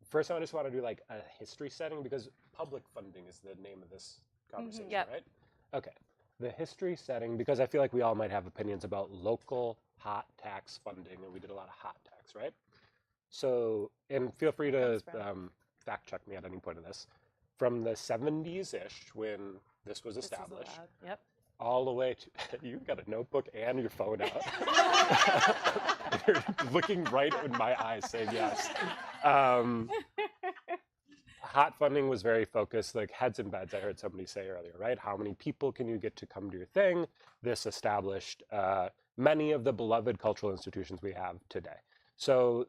First, I just want to do like a history setting, because public funding is the name of this conversation, Yep. right? Okay. The history setting, because I feel like we all might have opinions about local hot tax funding, and we did a lot of hot tax, right? So, and feel free to fact check me at any point of this. From the 70s-ish, when this was established, Yep. all the way to, you got a notebook and your phone out. You're looking right in my eyes saying yes. Hot funding was very focused, like heads and beds, I heard somebody say earlier, right? How many people can you get to come to your thing? This established many of the beloved cultural institutions we have today. So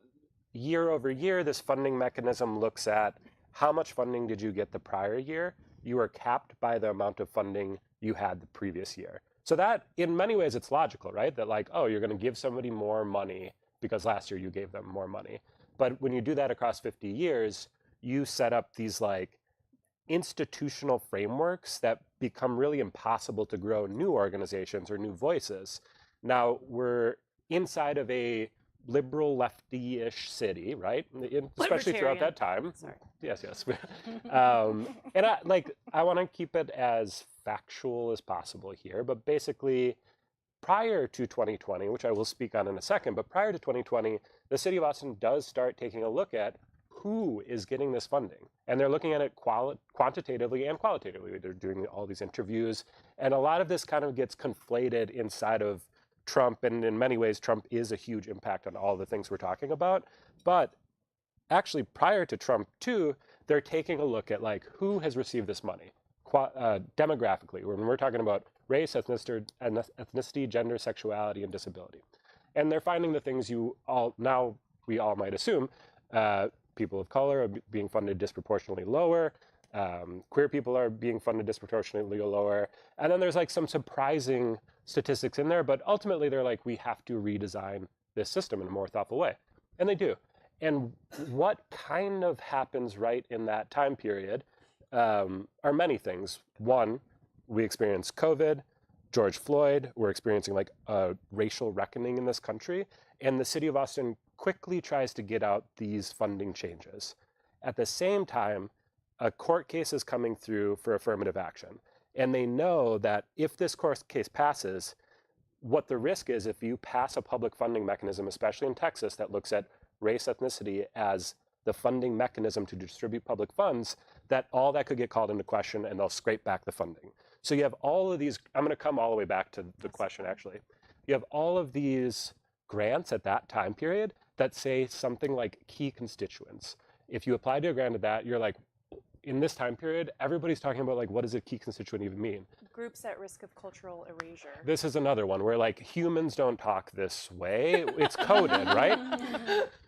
year over year, this funding mechanism looks at how much funding did you get the prior year? You are capped by the amount of funding you had the previous year. So that, in many ways, it's logical, right? That like, oh, you're going to give somebody more money because last year you gave them more money. But when you do that across 50 years, you set up these like institutional frameworks that become really impossible to grow new organizations or new voices. Now, we're inside of a liberal lefty-ish city, right? Especially throughout that time. Sorry. Yes. And I want to keep it as factual as possible here, but basically prior to 2020, which I will speak on in a second, but prior to 2020, the city of Austin does start taking a look at who is getting this funding. And they're looking at it quantitatively and qualitatively. They're doing all these interviews, and a lot of this kind of gets conflated inside of Trump, and in many ways, Trump is a huge impact on all the things we're talking about. But actually, prior to Trump too, they're taking a look at like who has received this money demographically, when we're talking about race, ethnicity, gender, sexuality, and disability. And they're finding the things we all might assume. People of color are being funded disproportionately lower. Queer people are being funded disproportionately lower. And then there's like some surprising statistics in there, but ultimately they're like, we have to redesign this system in a more thoughtful way. And they do. And what kind of happens right in that time period are many things. One, we experienced COVID, George Floyd, we're experiencing like a racial reckoning in this country. And the city of Austin quickly tries to get out these funding changes. At the same time, a court case is coming through for affirmative action. And they know that if this court case passes, what the risk is if you pass a public funding mechanism, especially in Texas, that looks at race, ethnicity as the funding mechanism to distribute public funds, that all that could get called into question and they'll scrape back the funding. So you have all of these, I'm going to come all the way back to the question actually. You have all of these grants at that time period that say something like key constituents. If you apply to a grant of that, you're like, in this time period, everybody's talking about like, what does a key constituent even mean? Groups at risk of cultural erasure. This is another one where like humans don't talk this way. It's coded, right?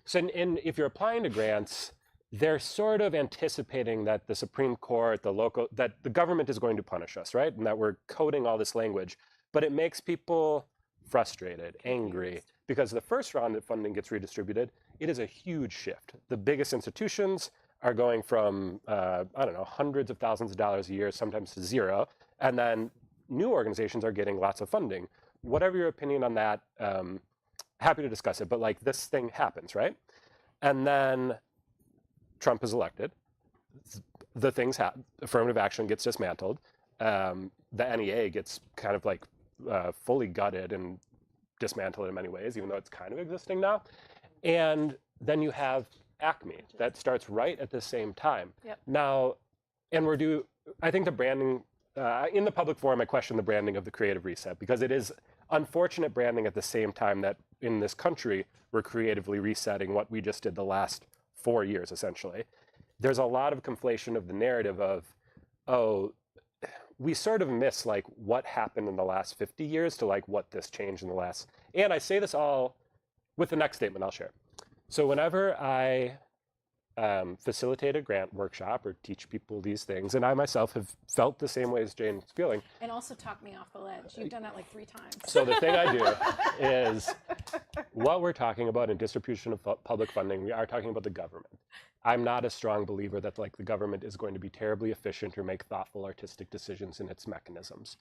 So if you're applying to grants, they're sort of anticipating that the Supreme Court, that the government is going to punish us, right? And that we're coding all this language. But it makes people frustrated, angry, because the first round that funding gets redistributed, it is a huge shift. The biggest institutions are going from, I don't know, hundreds of thousands of dollars a year, sometimes to zero. And then new organizations are getting lots of funding. Whatever your opinion on that, happy to discuss it. But like this thing happens, right? And then Trump is elected. The things happen. Affirmative action gets dismantled. The NEA gets kind of like fully gutted and dismantled in many ways, even though it's kind of existing now. And then you have ACME that starts right at the same time. Yep. Now, and I think the branding, in the public forum, I question the branding of the creative reset because it is unfortunate branding at the same time that in this country, we're creatively resetting what we just did the last 4 years, essentially. There's a lot of conflation of the narrative of, oh, we sort of miss like what happened in the last 50 years to like what this changed in the last, and I say this all with the next statement I'll share. So whenever I facilitate a grant workshop or teach people these things, and I myself have felt the same way as Jane's feeling. And also talk me off the ledge. You've done that like 3 times. So the thing I do is what we're talking about in distribution of public funding, we are talking about the government. I'm not a strong believer that like the government is going to be terribly efficient or make thoughtful artistic decisions in its mechanisms.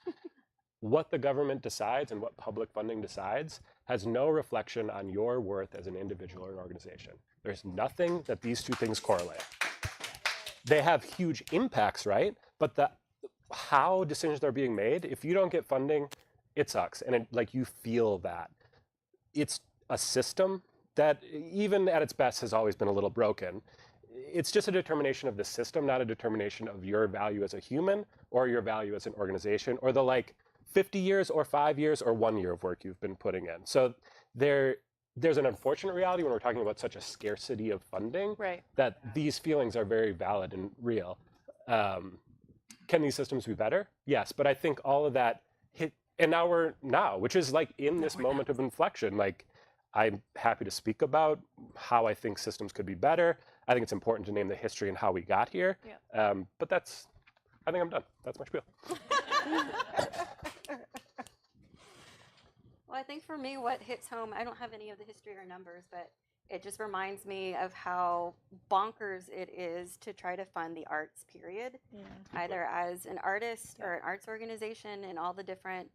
What the government decides and what public funding decides has no reflection on your worth as an individual or an organization. There's nothing that these two things correlate. They have huge impacts, right? But how decisions are being made, if you don't get funding, it sucks. And you feel that. It's a system that even at its best has always been a little broken. It's just a determination of the system, not a determination of your value as a human or your value as an organization or the 50 years or 5 years or 1 year of work you've been putting in. So there's an unfortunate reality when we're talking about such a scarcity of funding, Right. that these feelings are very valid and real. Can these systems be better? Yes, but I think all of that hit, and now, which is in this moment of inflection, I'm happy to speak about how I think systems could be better. I think it's important to name the history and how we got here. Yeah. But I think I'm done. That's my spiel. Well, I think for me, what hits home, I don't have any of the history or numbers, but it just reminds me of how bonkers it is to try to fund the arts, period. Yeah. Either as an artist or an arts organization, and all the different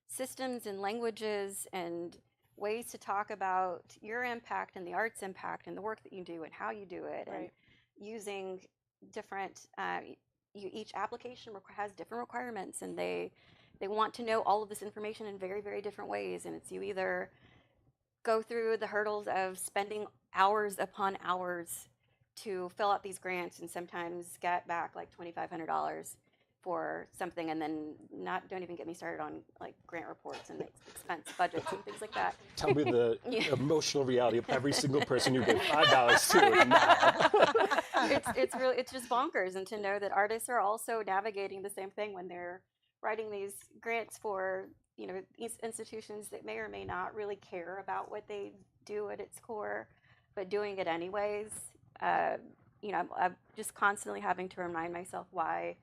systems and languages and ways to talk about your impact and the arts impact and the work that you do and how you do it, Right. and using different, each application has different requirements, and they want to know all of this information in very, very different ways. And it's you either go through the hurdles of spending hours upon hours to fill out these grants and sometimes get back $2,500 for something, and then don't even get me started on grant reports and expense budgets and things like that. Tell me the emotional reality of every single person you gave $5 to now. It's just bonkers, and to know that artists are also navigating the same thing when they're writing these grants for these institutions that may or may not really care about what they do at its core, but doing it anyways. I'm just constantly having to remind myself why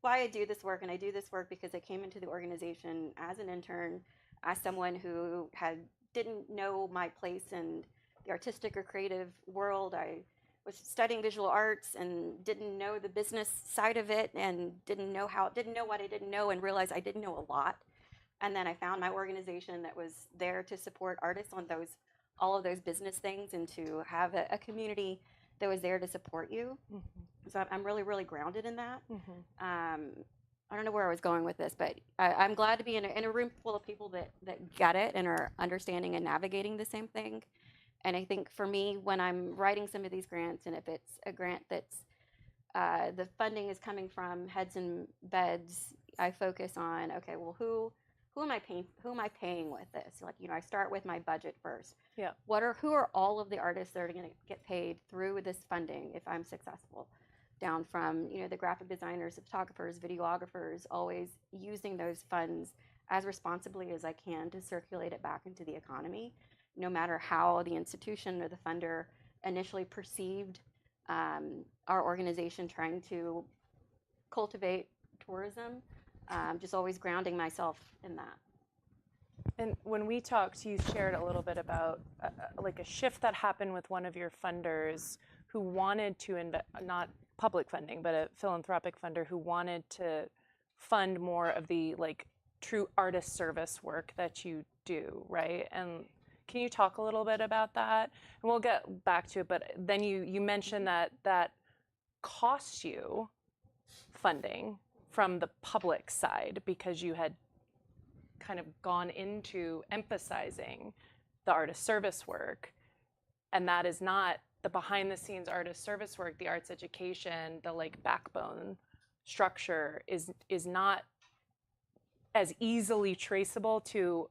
I do this work, and I do this work because I came into the organization as an intern, as someone who didn't know my place in the artistic or creative world. I was studying visual arts and didn't know the business side of it, and didn't know what I didn't know, and realized I didn't know a lot. And then I found my organization that was there to support artists on all of those business things, and to have a community that was there to support you. Mm-hmm. So I'm really, really grounded in that. Mm-hmm. I don't know where I was going with this, but I'm glad to be in a room full of people that get it and are understanding and navigating the same thing. And I think for me, when I'm writing some of these grants, and if it's a grant that's the funding is coming from heads and beds, I focus on, okay, well, who am I paying with this? I start with my budget first. Yeah. Who are all of the artists that are going to get paid through this funding if I'm successful? down from, you know, the graphic designers, the photographers, videographers, always using those funds as responsibly as I can to circulate it back into the economy, no matter how the institution or the funder initially perceived our organization trying to cultivate tourism, just always grounding myself in that. And when we talked, you shared a little bit about like a shift that happened with one of your funders who wanted to invest, not public funding, but a philanthropic funder who wanted to fund more of the like true artist service work that you do, right? And can you talk a little bit about that? And we'll get back to it, but then you mentioned that cost you funding from the public side because you had kind of gone into emphasizing the artist service work, and that is not the behind the scenes artist service work, the arts education, the like backbone structure is not as easily traceable to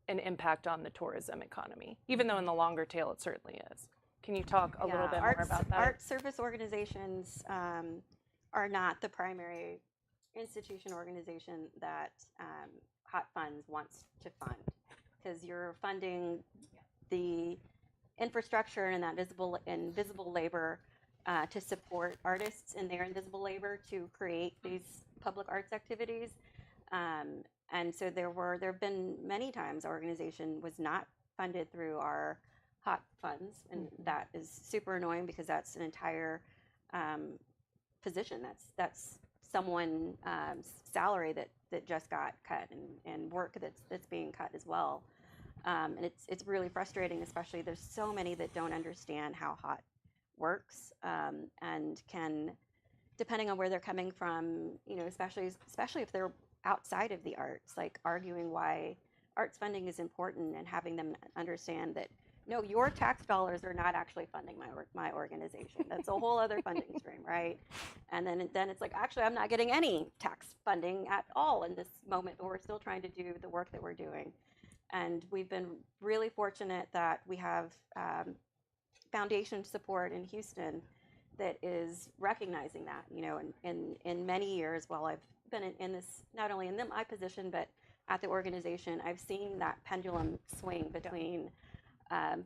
an impact on the tourism economy, even though in the longer tail it certainly is. Can you talk a little bit more about that? Art service organizations are not the primary institution organization that Hot Funds wants to fund, because you're funding the infrastructure and that invisible labor to support artists in their invisible labor to create these public arts activities. And so there have been many times our organization was not funded through our Hot Funds, and that is super annoying because that's an entire position. That's someone salary that just got cut, and work that's being cut as well. And it's really frustrating, especially there's so many that don't understand how Hot works, and can, depending on where they're coming from, you know, especially if they're outside of the arts, like arguing why arts funding is important and having them understand that no, your tax dollars are not actually funding my organization. That's a whole other funding stream, right? And then it's like, actually, I'm not getting any tax funding at all in this moment, but we're still trying to do the work that we're doing. And we've been really fortunate that we have foundation support in Houston that is recognizing that, you know, in many years while I've been in this, not only in my position, but at the organization, I've seen that pendulum swing between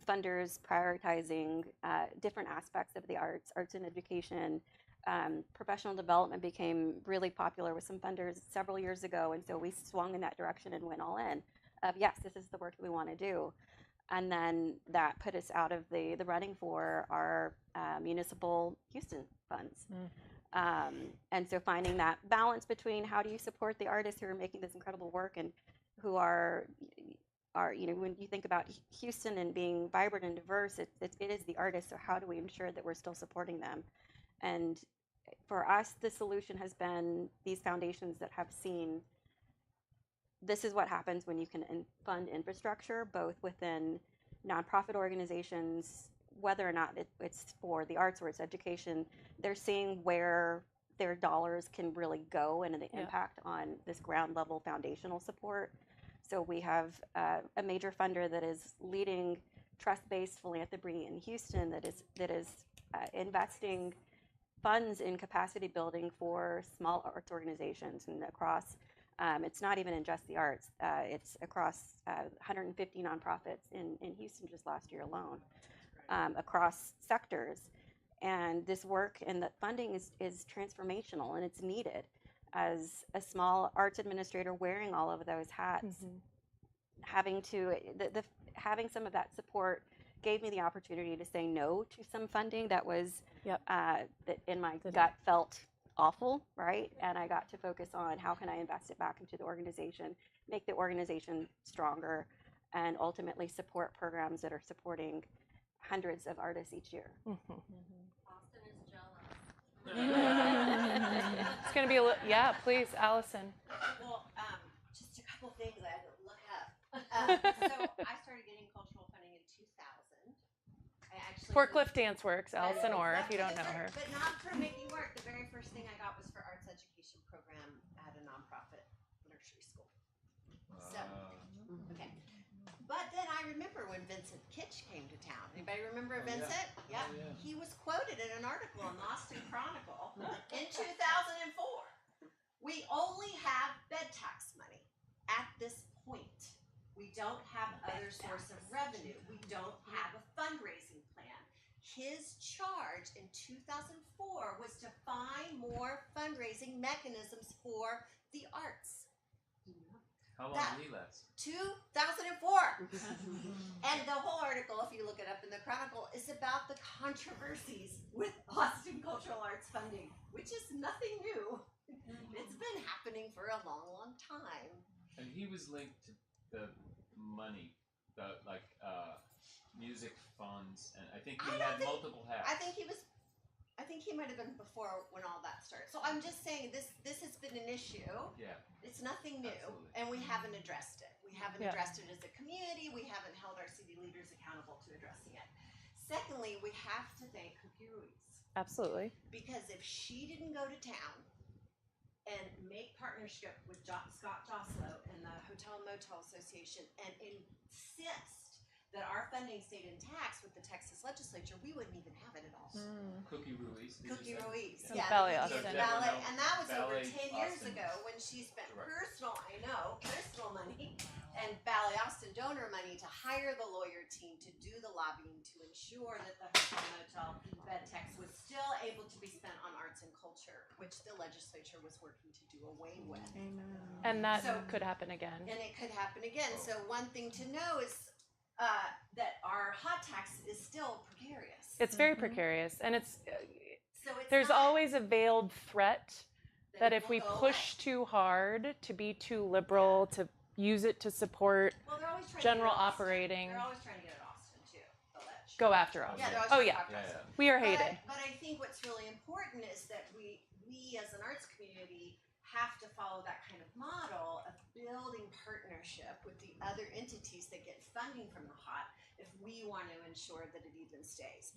funders prioritizing different aspects of the arts and education. Professional development became really popular with some funders several years ago, and so we swung in that direction and went all in. Yes, this is the work that we want to do. And then that put us out of the running for our municipal Houston funds. And so finding that balance between how do you support the artists who are making this incredible work and who are, you know, when you think about Houston and being vibrant and diverse, it is the artists. So how do we ensure that we're still supporting them? And for us, the solution has been these foundations that have seen this is what happens when you can fund infrastructure, both within nonprofit organizations, whether or not it's for the arts or it's education. They're seeing where their dollars can really go and the impact on this ground level foundational support. So we have a major funder that is leading trust-based philanthropy in Houston that is investing funds in capacity building for small arts organizations and across. It's not even in just the arts. It's across 150 nonprofits in Houston just last year alone, across sectors. And this work and the funding is transformational, and it's needed. As a small arts administrator wearing all of those hats, having some of that support gave me the opportunity to say no to some funding that was that in my gut felt awful, right? And I got to focus on how can I invest it back into the organization, make the organization stronger, and ultimately support programs that are supporting hundreds of artists each year. Austin is jealous. It's going to be a little, yeah, please, Allison. Well, just a couple things I had to look up. So I started getting cultural funding in 2000. I actually Forklift Dance Works, Allison Orr, if you don't know her. But not for making work. The very first thing I got was for arts education program at a nonprofit nursery school. So, okay. But then I remember when Vincent Kitch came to town. Anybody remember Vincent? Yeah. He was quoted in an article in the Austin Chronicle ed tax money. At this point, we don't have other source of revenue. We don't have a fundraising plan. His charge in 2004 was to find more fundraising mechanisms for the arts. How long did he last? 2004. And the whole article, if you look it up in the Chronicle, is about the controversies with Austin Cultural Arts funding, which is nothing new. It's been happening for a long, long time. And he was linked to the money, the music funds, and I think he had multiple hats. I think he might have been before when all that started. So I'm just saying this has been an issue. Yeah. It's nothing new, Absolutely. and we haven't addressed it. We haven't addressed it as a community. We haven't held our city leaders accountable to addressing it. Secondly, we have to thank Cookie Ruiz. Absolutely. Because if she didn't go to town and make partnership with Scott Joslow and the Hotel and Motel Association and insist that our funding stayed intact with the Texas legislature, we wouldn't even have it at all. Cookie Ruiz. did you Cookie say? Ruiz, And yeah. Ballet the Austin. ballet, and that was over Ballet 10 years Austin. ago when she spent Correct. personal money and Ballet Austin donor money to hire the lawyer team to do the lobbying to ensure that the Hotel Motel bed tax was still able to be spent on arts and culture, which the legislature was working to do away with. And that So- could happen again. And it could happen again. So one thing to know is that our hot tax is still precarious. It's very precarious, and it's So it's there's not always a veiled threat that it if will we go push away. too hard to be too liberal, to use it to support Well, they're always trying general to get at Austin. operating, They're always trying to get at Austin too. Alleged. go after us. Yeah, they're always Oh trying yeah, to talk to Yeah, us. yeah. we are hated. But I think what's really important is that we as an arts community have to follow that kind of model of building partnership with the other entities that get funding from the HOT if we want to ensure that it even stays.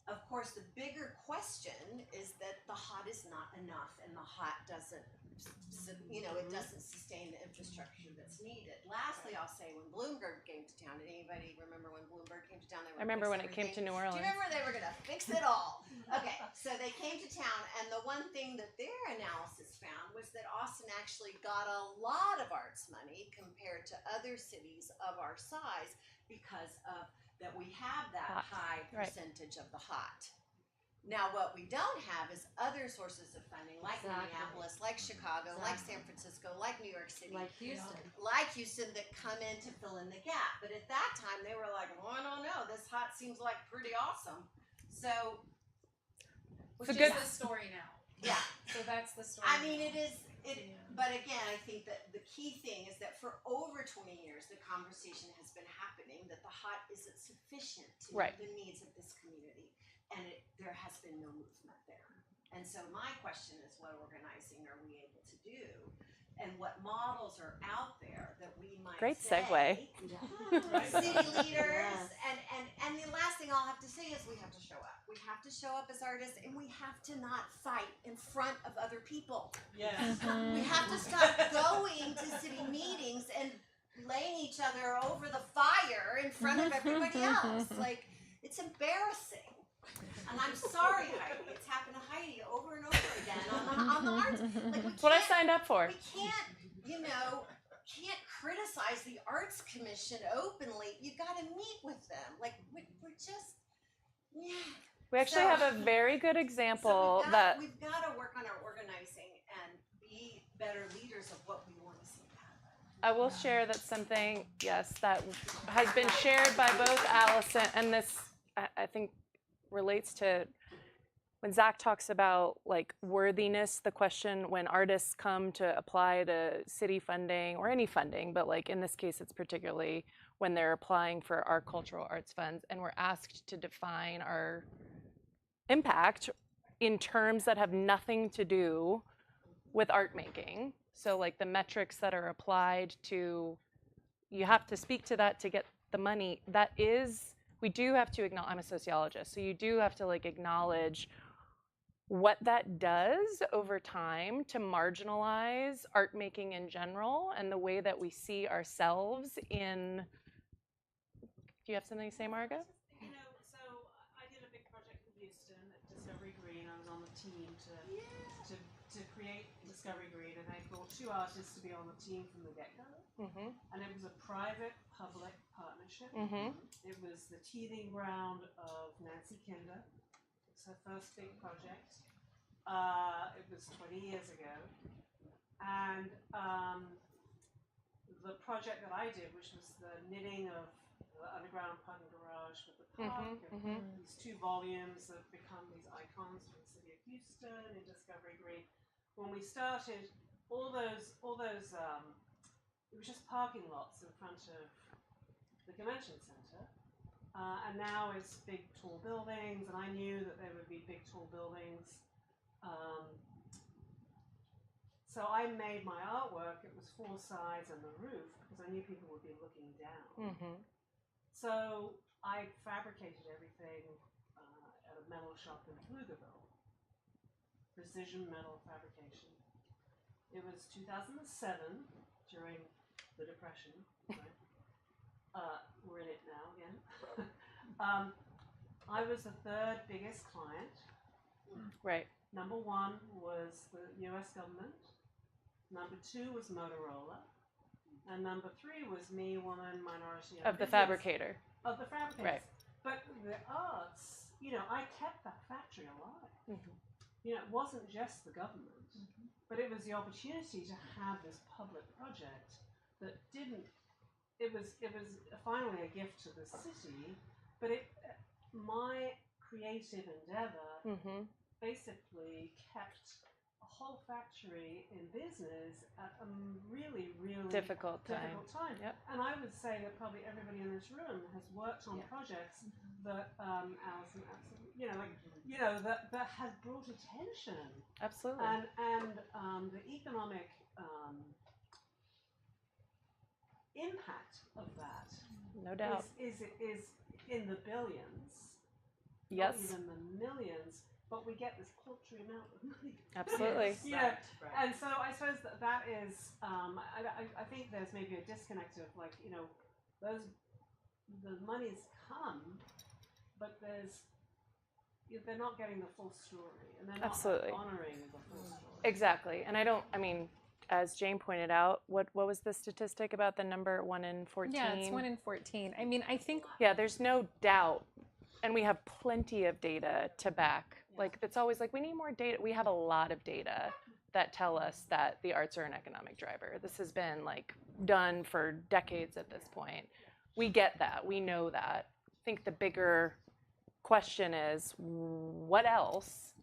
Of course, the bigger question is that the HOT is not enough and the HOT doesn't, it doesn't sustain the infrastructure that's needed. Lastly, I'll say when Bloomberg came to town, did anybody remember when Bloomberg came to town? They were I remember when fix it came to everything? New Do Orleans. you remember they were gonna fix it all? Okay, so they came to town, and the one thing that their analysis found was that Austin actually got a lot of arts money compared to other cities of our size because of that we have that Hot, high right. percentage of the hot. Now, what we don't have is other sources of funding, like Exactly. Minneapolis, like Chicago, like San Francisco, like New York City, Like Houston. that come in to fill in the gap. But at that time, they were like, "Oh, I don't know. This hot seems like pretty awesome." So, Which It's a is good- the story now. yeah. So that's the story. I mean, it is. But again, I think that the key thing is that for over 20 years, the conversation has been happening that the HOT isn't sufficient to Right. meet the needs of this community, and there has been no movement there. And so my question is, what organizing are we able to do, and what models are out there that we might Great say, segue. city leaders, Yes. and the last thing I'll have to say is we have to show up. We have to show up as artists, and we have to not fight in front of other people. Yes. We have to stop going to city meetings and laying each other over the fire in front of everybody else. Like, it's embarrassing. And I'm sorry, Heidi. It's happened to Heidi over and over again on the arts. Like, That's what I signed up for. we can't criticize the Arts Commission openly. You got to meet with them. Like, we're just, yeah. We actually So- have a very good example that we've got to work on our organizing and be better leaders of what we want to see happen. I will share that something, yes, that has been shared by both Allison, and this, I think, relates to when Zach talks about like worthiness, the question when artists come to apply to city funding or any funding, but like in this case, it's particularly when they're applying for our cultural arts funds, and we're asked to define our impact in terms that have nothing to do with art making. So like the metrics that are applied to, you have to speak to that to get the money. That is, we do have to acknowledge, I'm a sociologist, so you do have to like acknowledge what that does over time to marginalize art making in general and the way that we see ourselves in, do you have something to say, Margo? You know, so I did a big project in Houston at Discovery Green. I was on the team to to create Discovery Green, and I brought 2 artists to be on the team from the get-go. And it was a private-public partnership. It was the teething ground of Nancy Kinder. It was her first big project. It was 20 years ago. And the project that I did, which was the knitting of the underground parking garage with the park, and these 2 volumes that have become these icons for the city of Houston in Discovery Green. When we started, all those it was just parking lots in front of the convention center, and now it's big, tall buildings. And I knew that there would be big, tall buildings. So I made my artwork. It was 4 sides and the roof because I knew people would be looking down. So I fabricated everything at a metal shop in Pflugerville. Precision metal fabrication. It was 2007 during the Depression. Right? We're in it now again. I was the 3rd biggest client. Right. Number 1 was the U.S. government. Number 2 was Motorola. And number 3 was me, woman, minority. Of the fabricator. Of the fabricator. Right. But the arts, I kept that factory alive. It wasn't just the government, but it was the opportunity to have this public project that didn't. It was finally a gift to the city, but my creative endeavor basically kept a whole factory in business at a really, really difficult time. Yep. And I would say that probably everybody in this room has worked on projects that Alison absolutely, that has brought attention. Absolutely. And the economic impact of that, no doubt, is in the billions. Yes. Not even the millions. But we get this paltry amount of money. Absolutely. Right. And so I suppose that is, I think there's maybe a disconnect of the money's come, but they're not getting the full story, and they're not honoring the full story. Exactly. And as Jane pointed out, what was the statistic about the number 1 in 14? Yeah, it's 1 in 14. I mean, I think. Yeah, there's no doubt. And we have plenty of data to back. It's always we need more data. We have a lot of data that tell us that the arts are an economic driver. This has been done for decades at this point. We get that. We know that. I think the bigger question is, what else?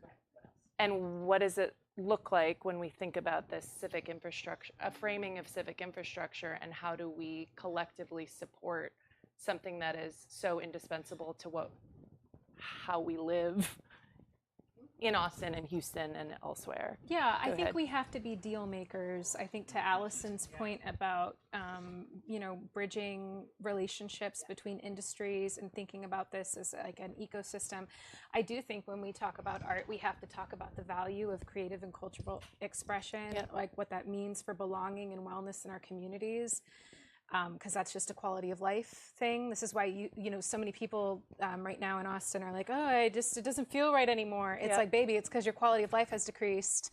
And what does it look like when we think about this civic infrastructure, a framing of civic infrastructure, and how do we collectively support something that is so indispensable to how we live in Austin and Houston and elsewhere? Yeah, I think we have to be deal makers. I think to Allison's point about, bridging relationships between industries and thinking about this as an ecosystem. I do think when we talk about art, we have to talk about the value of creative and cultural expression, what that means for belonging and wellness in our communities. Because that's just a quality of life thing. This is why so many people right now in Austin are it doesn't feel right anymore. It's baby, it's because your quality of life has decreased.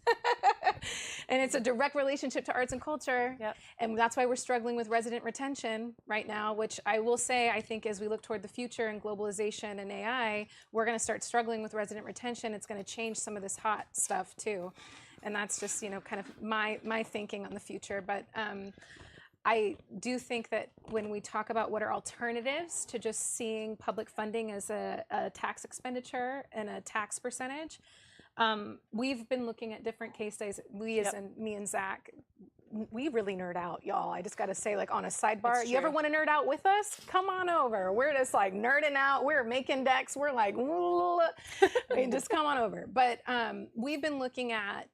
And it's a direct relationship to arts and culture. Yep. And that's why we're struggling with resident retention right now, which I will say, I think as we look toward the future and globalization and AI, we're gonna start struggling with resident retention. It's gonna change some of this hot stuff too. And that's just, kind of my thinking on the future. But I do think that when we talk about what are alternatives to just seeing public funding as a tax expenditure and a tax percentage, we've been looking at different case studies. Me and Zach, we really nerd out, y'all. I just got to say, on a sidebar, you ever want to nerd out with us? Come on over. We're just nerding out. We're making decks. We're just come on over. But we've been looking at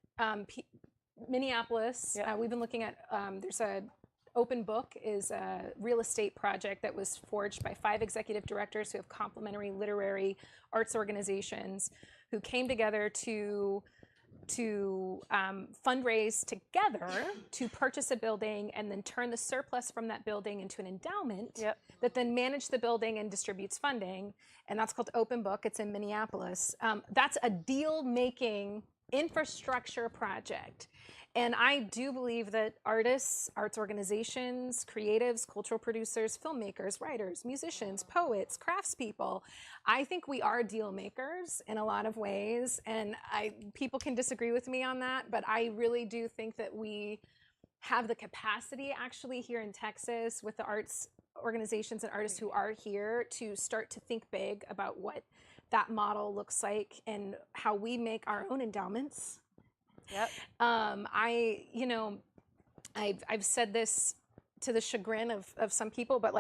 Minneapolis. We've been looking at, there's a Open Book is a real estate project that was forged by 5 executive directors who have complementary literary arts organizations who came together to fundraise together to purchase a building and then turn the surplus from that building into an endowment that then manage the building and distributes funding. And that's called Open Book. It's in Minneapolis. That's a deal-making infrastructure project. And I do believe that artists, arts organizations, creatives, cultural producers, filmmakers, writers, musicians, poets, craftspeople, I think we are deal makers in a lot of ways. And people can disagree with me on that, but I really do think that we have the capacity actually here in Texas with the arts organizations and artists who are here to start to think big about what that model looks like and how we make our own endowments. Yep. I've said this to the chagrin of some people, but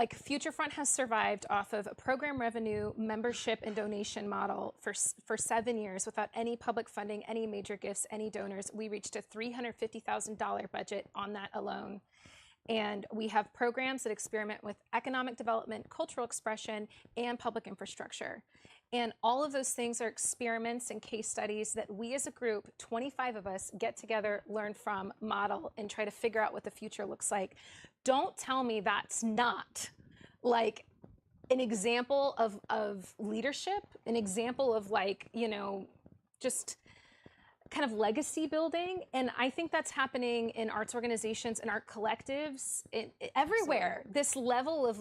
Futurefront has survived off of a program revenue, membership, and donation model for 7 years without any public funding, any major gifts, any donors. We reached a $350,000 budget on that alone. And we have programs that experiment with economic development, cultural expression, and public infrastructure. And all of those things are experiments and case studies that we as a group, 25 of us, get together, learn from, model, and try to figure out what the future looks like. Don't tell me that's not like an example of leadership, an example of just kind of legacy building. And I think that's happening in arts organizations and art collectives everywhere. Absolutely. This level of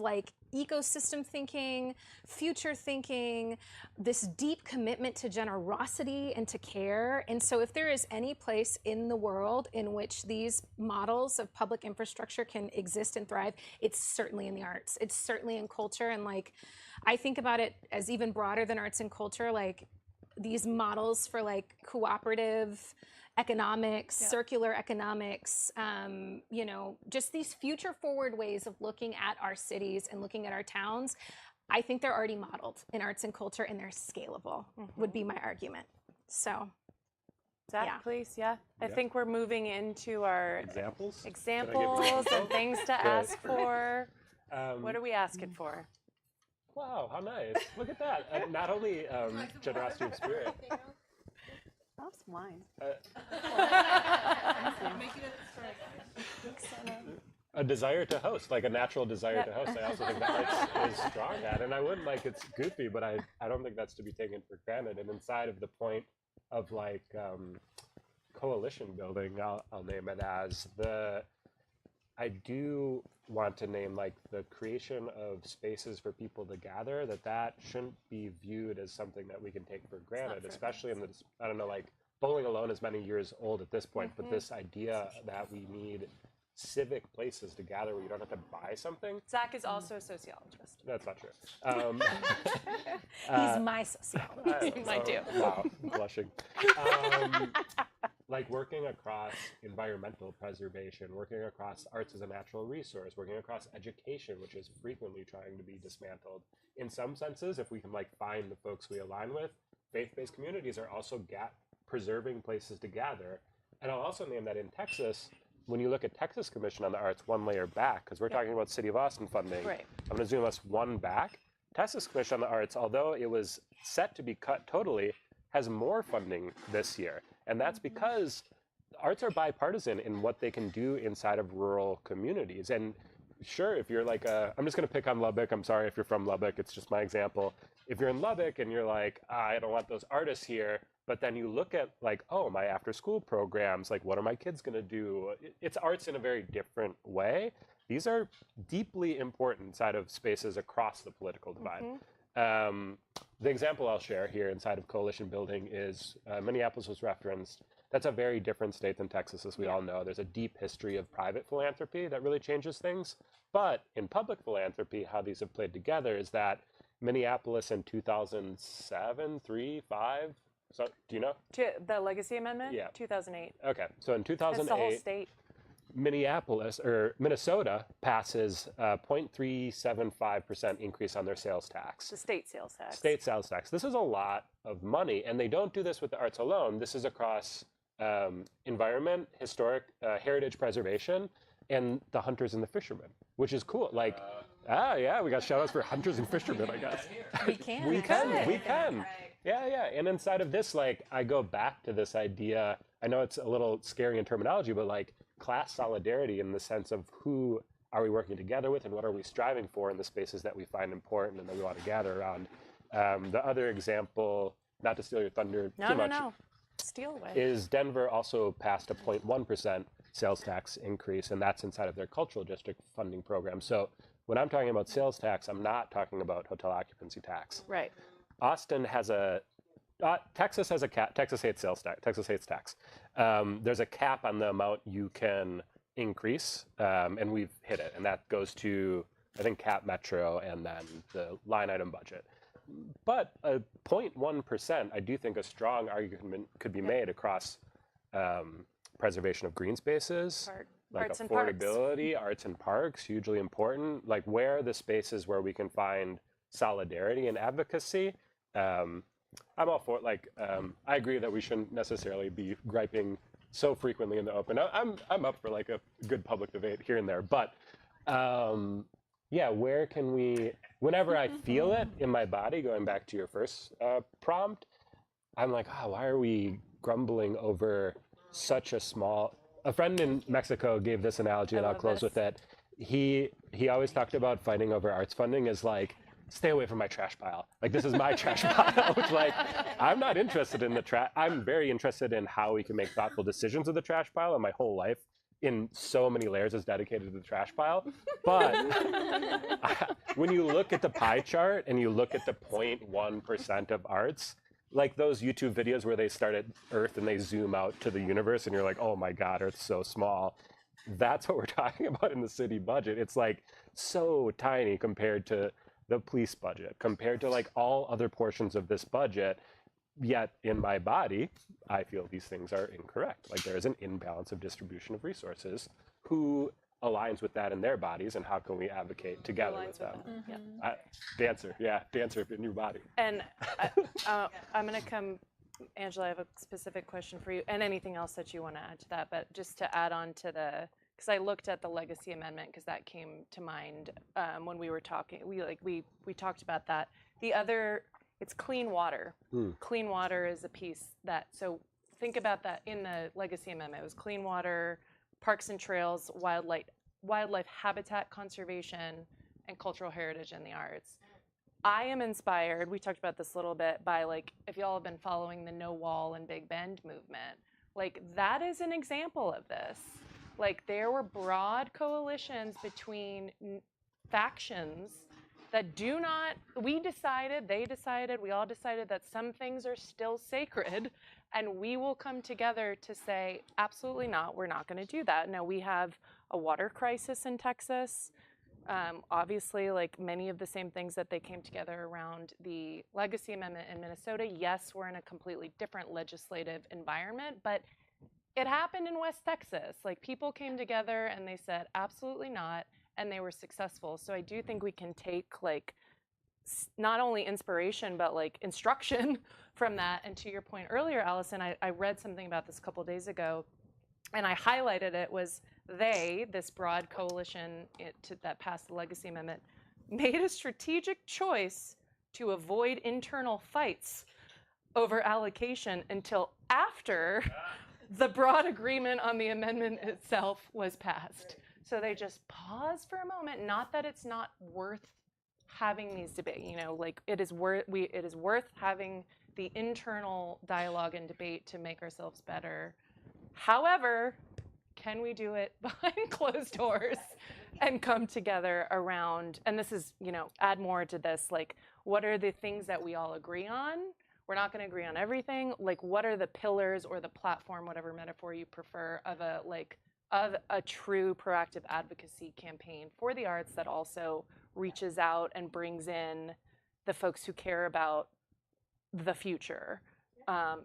ecosystem thinking, future thinking, this deep commitment to generosity and to care. And so if there is any place in the world in which these models of public infrastructure can exist and thrive, it's certainly in the arts. It's certainly in culture. And I think about it as even broader than arts and culture, these models for cooperative economics, circular economics, just these future forward ways of looking at our cities and looking at our towns. I think they're already modeled in arts and culture and they're scalable, would be my argument. So. Zach, please, I think we're moving into our examples and things to ask for. What are we asking for? Wow, how nice. Look at that. Not only generosity of spirit. Oh, some wine. A desire to host, a natural desire to host. I also think that is strong at, and I wouldn't it's goofy, but I don't think that's to be taken for granted. And inside of the point of coalition building, I'll name it as I do want to name the creation of spaces for people to gather, that shouldn't be viewed as something that we can take for granted, especially in this, I don't know, bowling alone is many years old at this point, but this idea that we need civic places to gather where you don't have to buy something. Zach is also a sociologist. That's not true. He's my sociologist. Mine too. Wow, blushing. Working across environmental preservation, working across arts as a natural resource, working across education, which is frequently trying to be dismantled. In some senses, if we can find the folks we align with, faith-based communities are also preserving places to gather. And I'll also name that in Texas, when you look at Texas Commission on the Arts one layer back, because we're talking about City of Austin funding, I'm going to zoom us one back. Texas Commission on the Arts, although it was set to be cut totally, has more funding this year. And that's because arts are bipartisan in what they can do inside of rural communities. And sure, if you're I'm just going to pick on Lubbock. I'm sorry if you're from Lubbock. It's just my example. If you're in Lubbock and you're I don't want those artists here, but then you look at oh, my after school programs, what are my kids going to do? It's arts in a very different way. These are deeply important inside of spaces across the political divide. The example I'll share here inside of coalition building is Minneapolis was referenced. That's a very different state than Texas, as we all know. There's a deep history of private philanthropy that really changes things. But in public philanthropy, how these have played together is that Minneapolis in 2007, 3, 5, so do you know? The Legacy Amendment? Yeah. 2008. Okay, so in 2008. That's the whole state. Minnesota passes 0.375% increase on their sales tax. The state sales tax. State sales tax. This is a lot of money, and they don't do this with the arts alone. This is across environment, historic heritage preservation, and the hunters and the fishermen, which is cool. We got shout outs for hunters and fishermen, I guess. We can. We can. Yeah. And inside of this, I go back to this idea. I know it's a little scary in terminology, but class solidarity in the sense of who are we working together with and what are we striving for in the spaces that we find important and that we want to gather around. The other example not to steal your thunder No, too no, much, no. Steal away. is Denver also passed a 0.1% sales tax increase, and that's inside of their cultural district funding program. So when I'm talking about sales tax, I'm not talking about hotel occupancy tax. Right. Austin has a Texas has a cap. Texas hates sales tax. Texas hates tax. There's a cap on the amount you can increase, and we've hit it, and that goes to, I think, cap metro and then the line item budget. But a 0.1%, I do think a strong argument could be made across preservation of green spaces, like Arts and parks. affordability, arts and parks, hugely important. Like, where are the spaces where we can find solidarity and advocacy? I'm all for it. Like, I agree that we shouldn't necessarily be griping so frequently in the open. I'm up for like a good public debate here and there, but yeah, where can we? Whenever I feel it in my body, going back to your first prompt, I'm like, why are we grumbling over such a small? A friend in Mexico gave this analogy, and I'll close with it. He always talked about fighting over arts funding as like, stay away from my trash pile. Like, this is my trash pile. Which, like, I'm not interested in the trash. I'm very interested in how we can make thoughtful decisions with the trash pile, and my whole life in so many layers is dedicated to the trash pile. But when you look at the pie chart and you look at the 0.1% of arts, like those YouTube videos where they start at Earth and they zoom out to the universe and you're like, oh my God, Earth's so small. That's what we're talking about in the city budget. It's like so tiny compared to the police budget, compared to like all other portions of this budget. Yet in my body, I feel these things are incorrect. Like, there is an imbalance of distribution of resources. Who aligns with that in their bodies, and how can we advocate together with them? Dancer, dancer in your body. And I'm going to come, Angela, I have a specific question for you, and anything else that you want to add to that, but just to add on to because I looked at the legacy amendment because that came to mind when we were talking. We talked about that. The other, it's clean water. Clean water is a piece that, so think about that in the legacy amendment. It was clean water, parks and trails, wildlife habitat conservation, and cultural heritage and the arts. I am inspired, we talked about this a little bit, by like, if y'all have been following the No Wall and Big Bend movement, like that is an example of this. Like, there were broad coalitions between factions that do not, they decided, we all decided that some things are still sacred, and we will come together to say, absolutely not, we're not going to do that. Now, we have a water crisis in Texas. Obviously, like many of the same things that they came together around the Legacy Amendment in Minnesota. Yes, we're in a completely different legislative environment, but it happened in West Texas. Like, people came together and they said, absolutely not, and they were successful. So I do think we can take like not only inspiration, but like instruction from that. And to your point earlier, Allison, I read something about this a couple days ago, and I highlighted it, was this broad coalition that passed the Legacy Amendment, made a strategic choice to avoid internal fights over allocation until after the broad agreement on the amendment itself was passed. So they just paused for a moment. Not that it's not worth having these debates, like it is worth having the internal dialogue and debate to make ourselves better. However, can we do it behind closed doors and come together around, and this is, add more to this, like, what are the things that we all agree on? We're not going to agree on everything. Like, what are the pillars or the platform, whatever metaphor you prefer, of a true proactive advocacy campaign for the arts that also reaches out and brings in the folks who care about the future,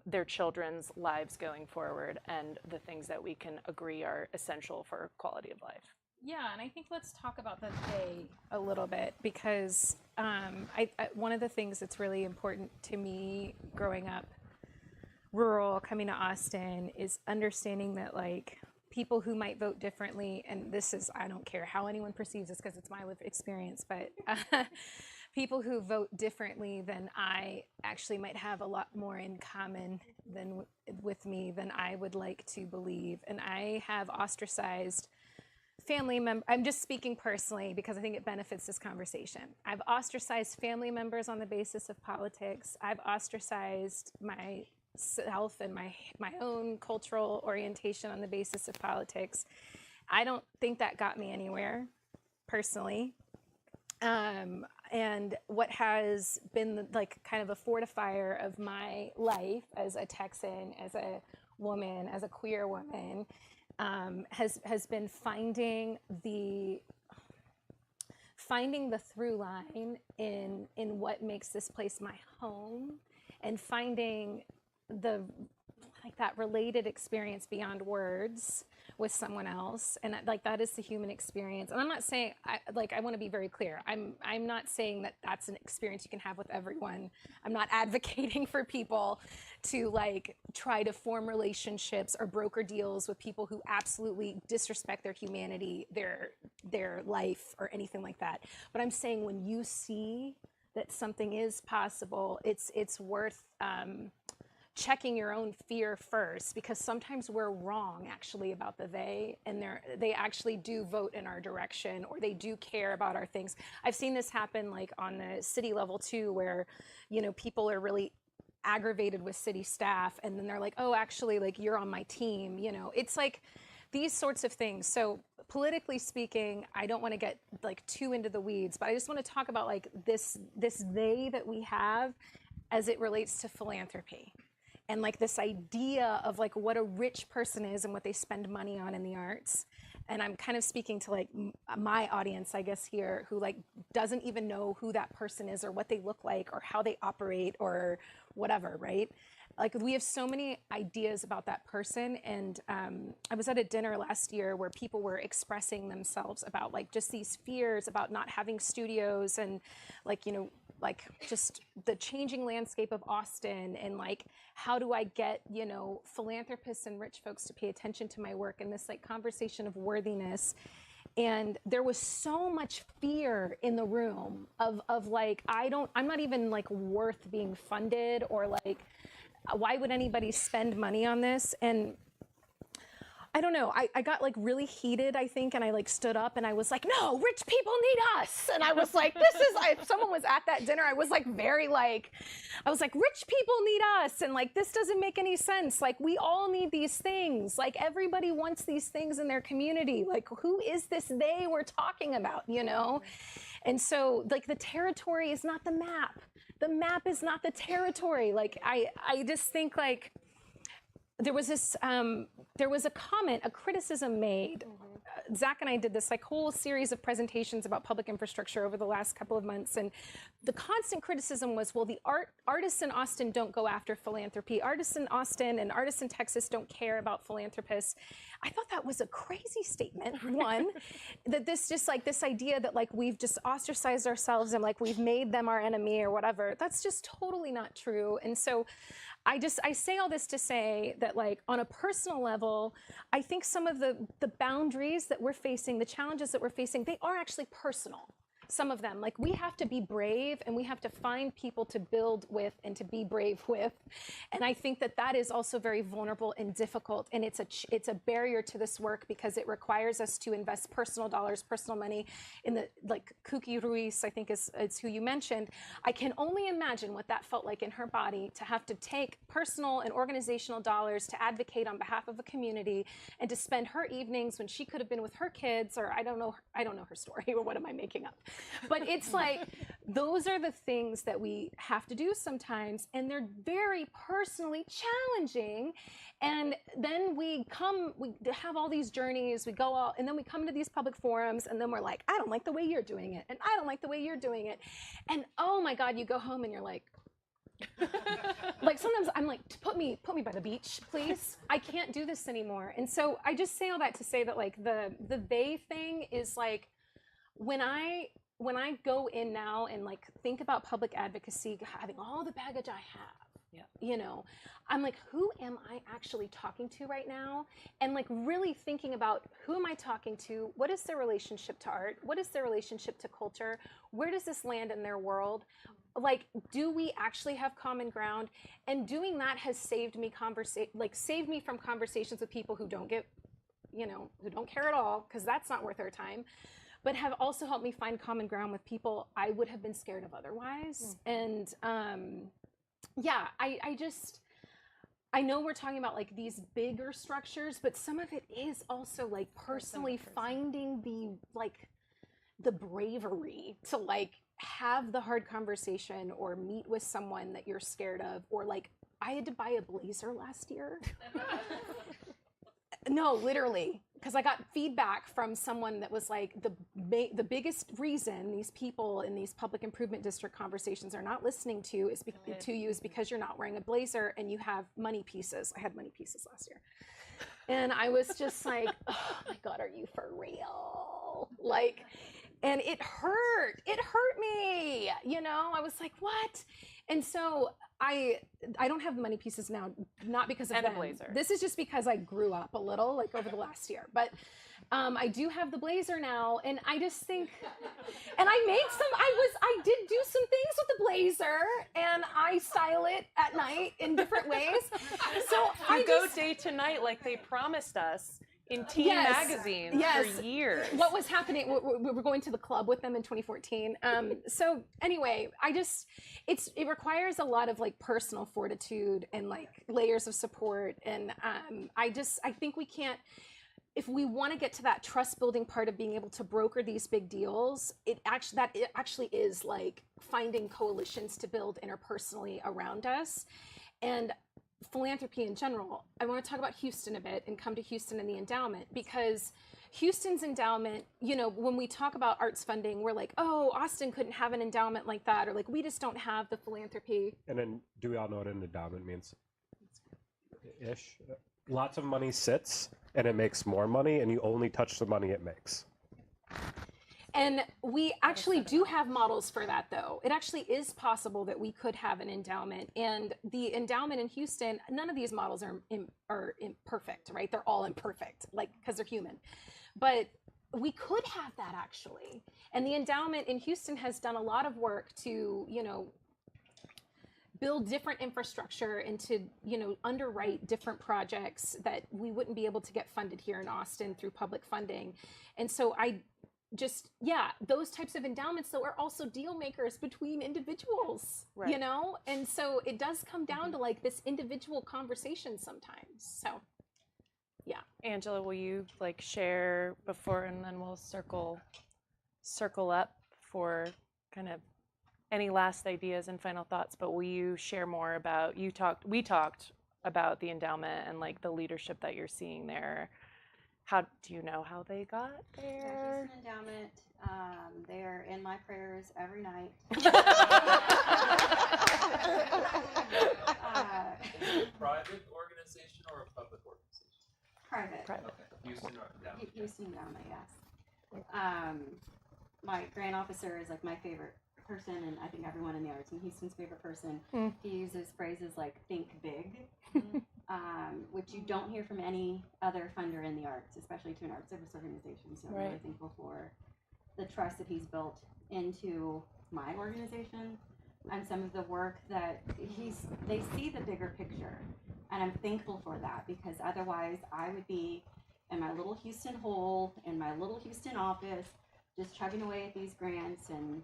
their children's lives going forward, and the things that we can agree are essential for quality of life. Yeah, and I think let's talk about the they a little bit, because one of the things that's really important to me growing up rural, coming to Austin, is understanding that like people who might vote differently, and this is, I don't care how anyone perceives this because it's my lived experience, but people who vote differently than I actually might have a lot more in common with me than I would like to believe. And I have ostracized family member, I'm just speaking personally because I think it benefits this conversation. I've ostracized family members on the basis of politics. I've ostracized myself and my own cultural orientation on the basis of politics. I don't think that got me anywhere, personally. And what has been like kind of a fortifier of my life as a Texan, as a woman, as a queer woman, has been finding the through line in what makes this place my home, and finding that related experience beyond words with someone else. And that is the human experience. And I'm not saying, I want to be very clear. I'm not saying that that's an experience you can have with everyone. I'm not advocating for people to try to form relationships or broker deals with people who absolutely disrespect their humanity, their life, or anything like that. But I'm saying when you see that something is possible, it's worth checking your own fear first, because sometimes we're wrong actually about the they, and they actually do vote in our direction, or they do care about our things. I've seen this happen on the city level too, where people are really aggravated with city staff, and then they're like, oh, actually, you're on my team. It's these sorts of things. So politically speaking, I don't want to get too into the weeds, but I just want to talk about this they that we have as it relates to philanthropy. And this idea of what a rich person is and what they spend money on in the arts. And I'm kind of speaking to my audience, I guess, here, who doesn't even know who that person is or what they look like or how they operate or whatever, right? We have so many ideas about that person. And I was at a dinner last year where people were expressing themselves about just these fears about not having studios, and just the changing landscape of Austin, and how do I get philanthropists and rich folks to pay attention to my work, and this conversation of worthiness. And there was so much fear in the room of I'm not even worth being funded, or why would anybody spend money on this? And I don't know, I got really heated, I think, and I stood up and I was like, no, rich people need us. And I was like, if someone was at that dinner, I was rich people need us. And this doesn't make any sense. We all need these things. Everybody wants these things in their community. Who is this they we're talking about, And so the territory is not the map. The map is not the territory. I just think there was a comment, a criticism made. Zach and I did this whole series of presentations about public infrastructure over the last couple of months, and the constant criticism was, well, the artists in Austin don't go after philanthropy. Artists in Austin and artists in Texas don't care about philanthropists. I thought that was a crazy statement. One, that this idea that we've just ostracized ourselves and we've made them our enemy or whatever. That's just totally not true. And so I say all this to say that on a personal level, I think some of the boundaries that we're facing, the challenges that we're facing, they are actually personal. Some of them, we have to be brave, and we have to find people to build with and to be brave with. And I think that is also very vulnerable and difficult. And it's a barrier to this work, because it requires us to invest personal dollars, personal money in the, Kuki Ruiz, I think is who you mentioned. I can only imagine what that felt like in her body, to have to take personal and organizational dollars to advocate on behalf of a community, and to spend her evenings when she could have been with her kids, or I don't know her story, or what am I making up? But it's those are the things that we have to do sometimes, and they're very personally challenging. And then we have all these journeys, we go out, and then we come to these public forums, and then we're like, I don't like the way you're doing it, and I don't like the way you're doing it. And oh my God, you go home and you're sometimes I'm put me by the beach, please. I can't do this anymore. And so I just say all that to say that the they thing is when I go in now and think about public advocacy, having all the baggage I have, I'm who am I actually talking to right now? And really thinking about, who am I talking to? What is their relationship to art? What is their relationship to culture? Where does this land in their world? Do we actually have common ground? And doing that has saved me from conversations with people who don't get who don't care at all, because that's not worth our time, but have also helped me find common ground with people I would have been scared of otherwise. And I know we're talking about like these bigger structures, but some of it is also like personally finding the bravery to like have the hard conversation or meet with someone that you're scared of, or like I had to buy a blazer last year. No, literally, because I got feedback from someone that was like, the biggest reason these people in these public improvement district conversations are not listening to you is because you're not wearing a blazer and you have money pieces. I had money pieces last year. And I was just like, oh my God, are you for real? Like, and it hurt me, I was like, what? And so I don't have money pieces now, not because of and them. a blazer. This is just because I grew up a little, like over the last year. But I do have the blazer now, and I just think, and I did do some things with the blazer, and I style it at night in different ways. So I go day to night like they promised us in teen magazines for years. What was happening? We were going to the club with them in 2014. So anyway, it requires a lot of like personal fortitude and like layers of support. And I think we can't, if we want to get to that trust building part of being able to broker these big deals, it actually is like finding coalitions to build interpersonally around us. And philanthropy in general. I want to talk about Houston a bit and come to Houston and the endowment, because Houston's endowment, when we talk about arts funding, we're like, oh, Austin couldn't have an endowment like that, or like we just don't have the philanthropy. And then, do we all know what an endowment means? Ish. Lots of money sits and it makes more money, and you only touch the money it makes. And we actually do have models for that, though. It actually is possible that we could have an endowment. And the endowment in Houston, none of these models are imperfect, right? They're all imperfect, like, because they're human. But we could have that, actually. And the endowment in Houston has done a lot of work to, build different infrastructure and to, underwrite different projects that we wouldn't be able to get funded here in Austin through public funding. And so those types of endowments, though, are also deal makers between individuals, right. And so it does come down to like this individual conversation sometimes. So, yeah. Angela, will you like share before, and then we'll circle up for kind of any last ideas and final thoughts, but will you share more about, we talked about the endowment and like the leadership that you're seeing there. How do you know how they got there? Houston Endowment, they're in my prayers every night. Private organization or a public organization? Private. Okay. Houston Endowment. Houston Endowment, yes. My grant officer is like my favorite person, and I think everyone in the arts in Houston's favorite person. He uses phrases like "think big," which you don't hear from any other funder in the arts, especially to an art service organization. So I'm really thankful for the trust that he's built into my organization and some of the work that they see the bigger picture, and I'm thankful for that, because otherwise I would be in my little Houston hole, in my little Houston office, just chugging away at these grants and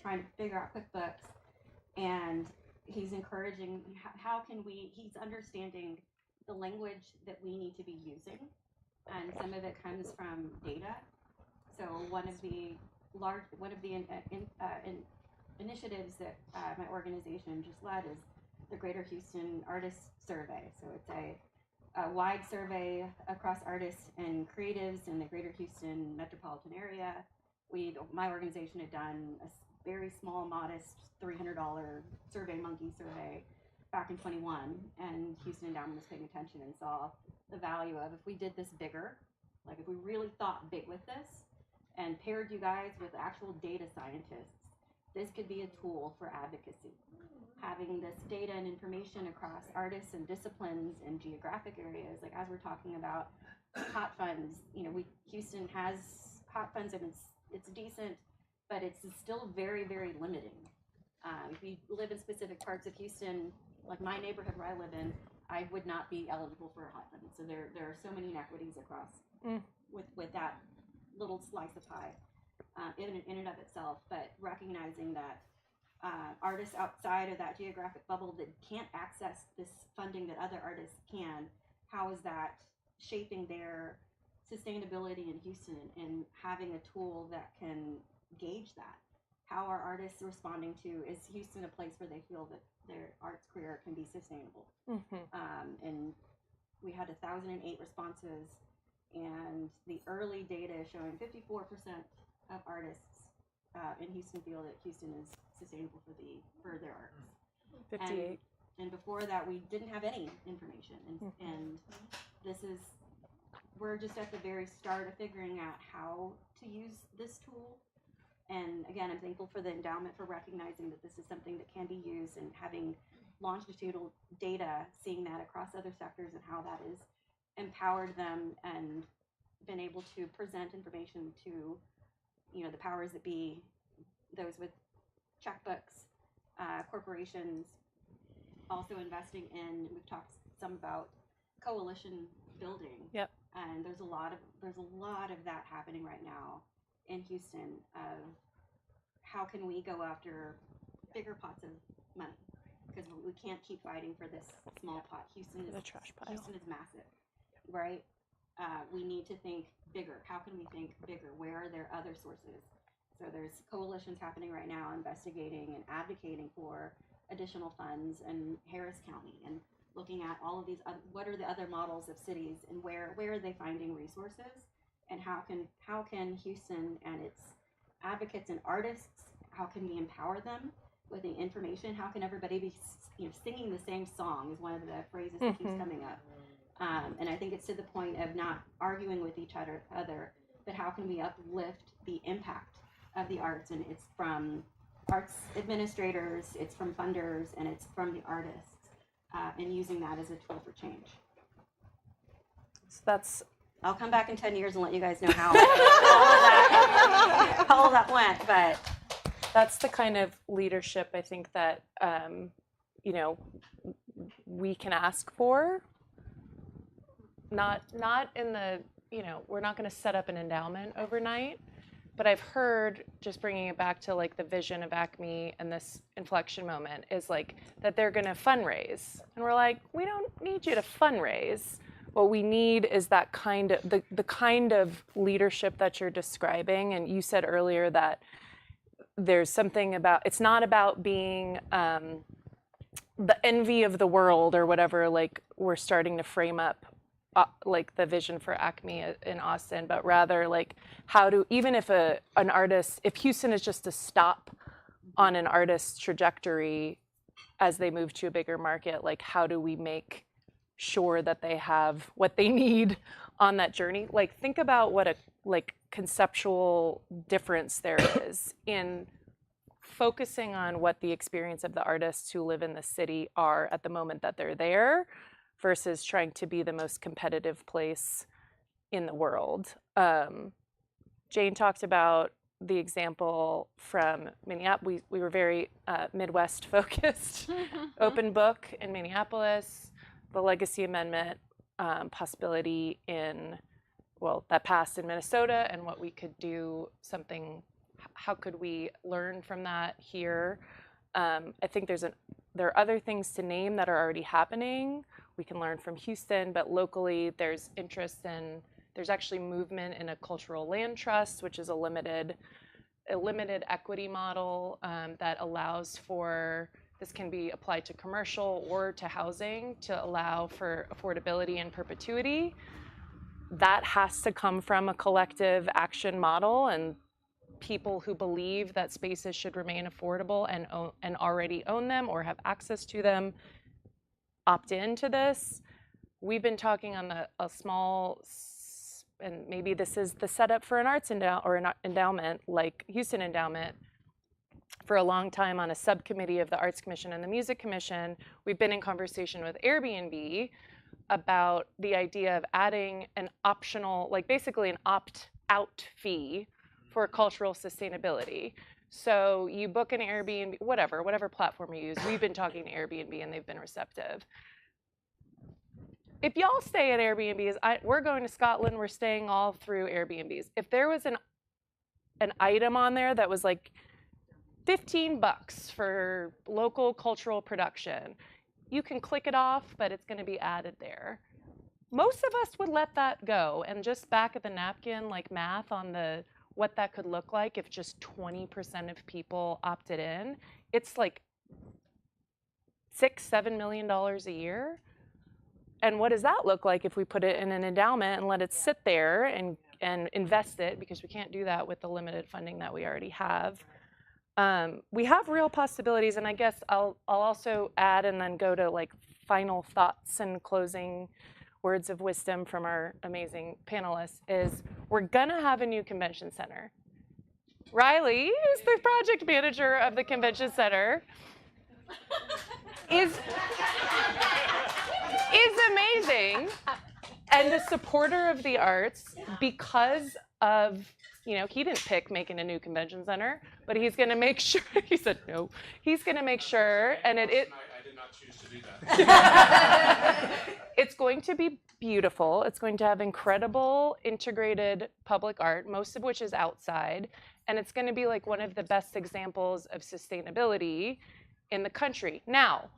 trying to figure out QuickBooks. And he's encouraging he's understanding the language that we need to be using, and some of it comes from data. So one of the initiatives that my organization just led is the Greater Houston Artists Survey. So it's a wide survey across artists and creatives in the Greater Houston metropolitan area. My organization had done a very small, modest $300 Survey Monkey survey back in 21, and Houston Endowment was paying attention and saw the value of, if we did this bigger, like if we really thought big with this and paired you guys with actual data scientists, this could be a tool for advocacy. Having this data and information across artists and disciplines and geographic areas, like as we're talking about hot funds, Houston has hot funds and it's decent, but it's still very, very limiting. If you live in specific parts of Houston, like my neighborhood where I live in, I would not be eligible for a hot fund. So there are so many inequities across with that little slice of pie in and of itself. But recognizing that artists outside of that geographic bubble that can't access this funding that other artists can, how is that shaping their sustainability in Houston and having a tool that can gauge that? How are artists responding to, is Houston a place where they feel that their arts career can be sustainable? And we had 1,008 responses, and the early data showing 54% of artists in Houston feel that Houston is sustainable for their arts. 58. And before that, we didn't have any information, and this is, we're just at the very start of figuring out how to use this tool. And again, I'm thankful for the endowment for recognizing that this is something that can be used, and having longitudinal data, seeing that across other sectors and how that has empowered them and been able to present information to, you know, the powers that be, those with checkbooks, corporations, also investing in, we've talked some about coalition building. Yep. And there's a lot of that happening right now in Houston of how can we go after bigger pots of money, because we can't keep fighting for this small pot. Houston is The trash pile. Houston is massive, right? We need to think bigger. How can we think bigger? Where are there other sources? So there's coalitions happening right now investigating and advocating for additional funds in Harris County, and looking at all of these, what are the other models of cities, and where are they finding resources, and how can Houston and its advocates and artists, how can we empower them with the information? How can everybody be, you know, singing the same song is one of the phrases that keeps coming up. And I think it's to the point of not arguing with each other, but how can we uplift the impact of the arts? And it's from arts administrators, it's from funders, and it's from the artists, and using that as a tool for change. So that's, I'll come back in 10 years and let you guys know how all of that went, but that's the kind of leadership I think that you know, we can ask for. Not in the, you know, we're not going to set up an endowment overnight, but I've heard, just bringing it back to like the vision of ACME and this inflection moment, is like that they're going to fundraise, and we're like, we don't need you to fundraise. What we need is that kind of the kind of leadership that you're describing. And you said earlier that there's something about, it's not about being the envy of the world or whatever, like we're starting to frame up like the vision for ACME in Austin, but rather like how to, even if an artist, if Houston is just a stop on an artist's trajectory as they move to a bigger market, like how do we make sure that they have what they need on that journey? Like think about what a like conceptual difference there is in focusing on what the experience of the artists who live in the city are at the moment that they're there, versus trying to be the most competitive place in the world. Jane talked about the example from Minneapolis. We were very Midwest focused, open book in Minneapolis, the Legacy Amendment possibility in, well, that passed in Minnesota, and what we could do something, how could we learn from that here? I think there are other things to name that are already happening. We can learn from Houston, but locally there's interest in, there's actually movement in a cultural land trust, which is a limited equity model that allows for, this can be applied to commercial or to housing to allow for affordability and perpetuity. That has to come from a collective action model, and people who believe that spaces should remain affordable and already own them or have access to them opt into this. We've been talking on a small, and maybe this is the setup for an arts endowment like Houston Endowment, for a long time on a subcommittee of the Arts Commission and the Music Commission. We've been in conversation with Airbnb about the idea of adding an optional, like basically an opt-out fee for cultural sustainability. So you book an Airbnb, whatever platform you use. We've been talking to Airbnb and they've been receptive. if y'all stay at Airbnbs, we're going to Scotland, we're staying all through Airbnbs. If there was an item on there that was like $15 for local cultural production, you can click it off, but it's going to be added there. Most of us would let that go and just back at the napkin, like math on what that could look like if just 20% of people opted in. It's like $6-7 million a year. And what does that look like if we put it in an endowment and let it sit there and invest it, because we can't do that with the limited funding that we already have. We have real possibilities, and I guess I'll also add and then go to like final thoughts and closing words of wisdom from our amazing panelists is we're gonna have a new convention center. Riley, who's the project manager of the convention center, is amazing and a supporter of the arts because of, you know, he didn't pick making a new convention center, but he's going to make sure, he said no, he's going to make sure, and I did not choose to do that. It's going to be beautiful. It's going to have incredible integrated public art, most of which is outside, and it's going to be like one of the best examples of sustainability in the country. Now,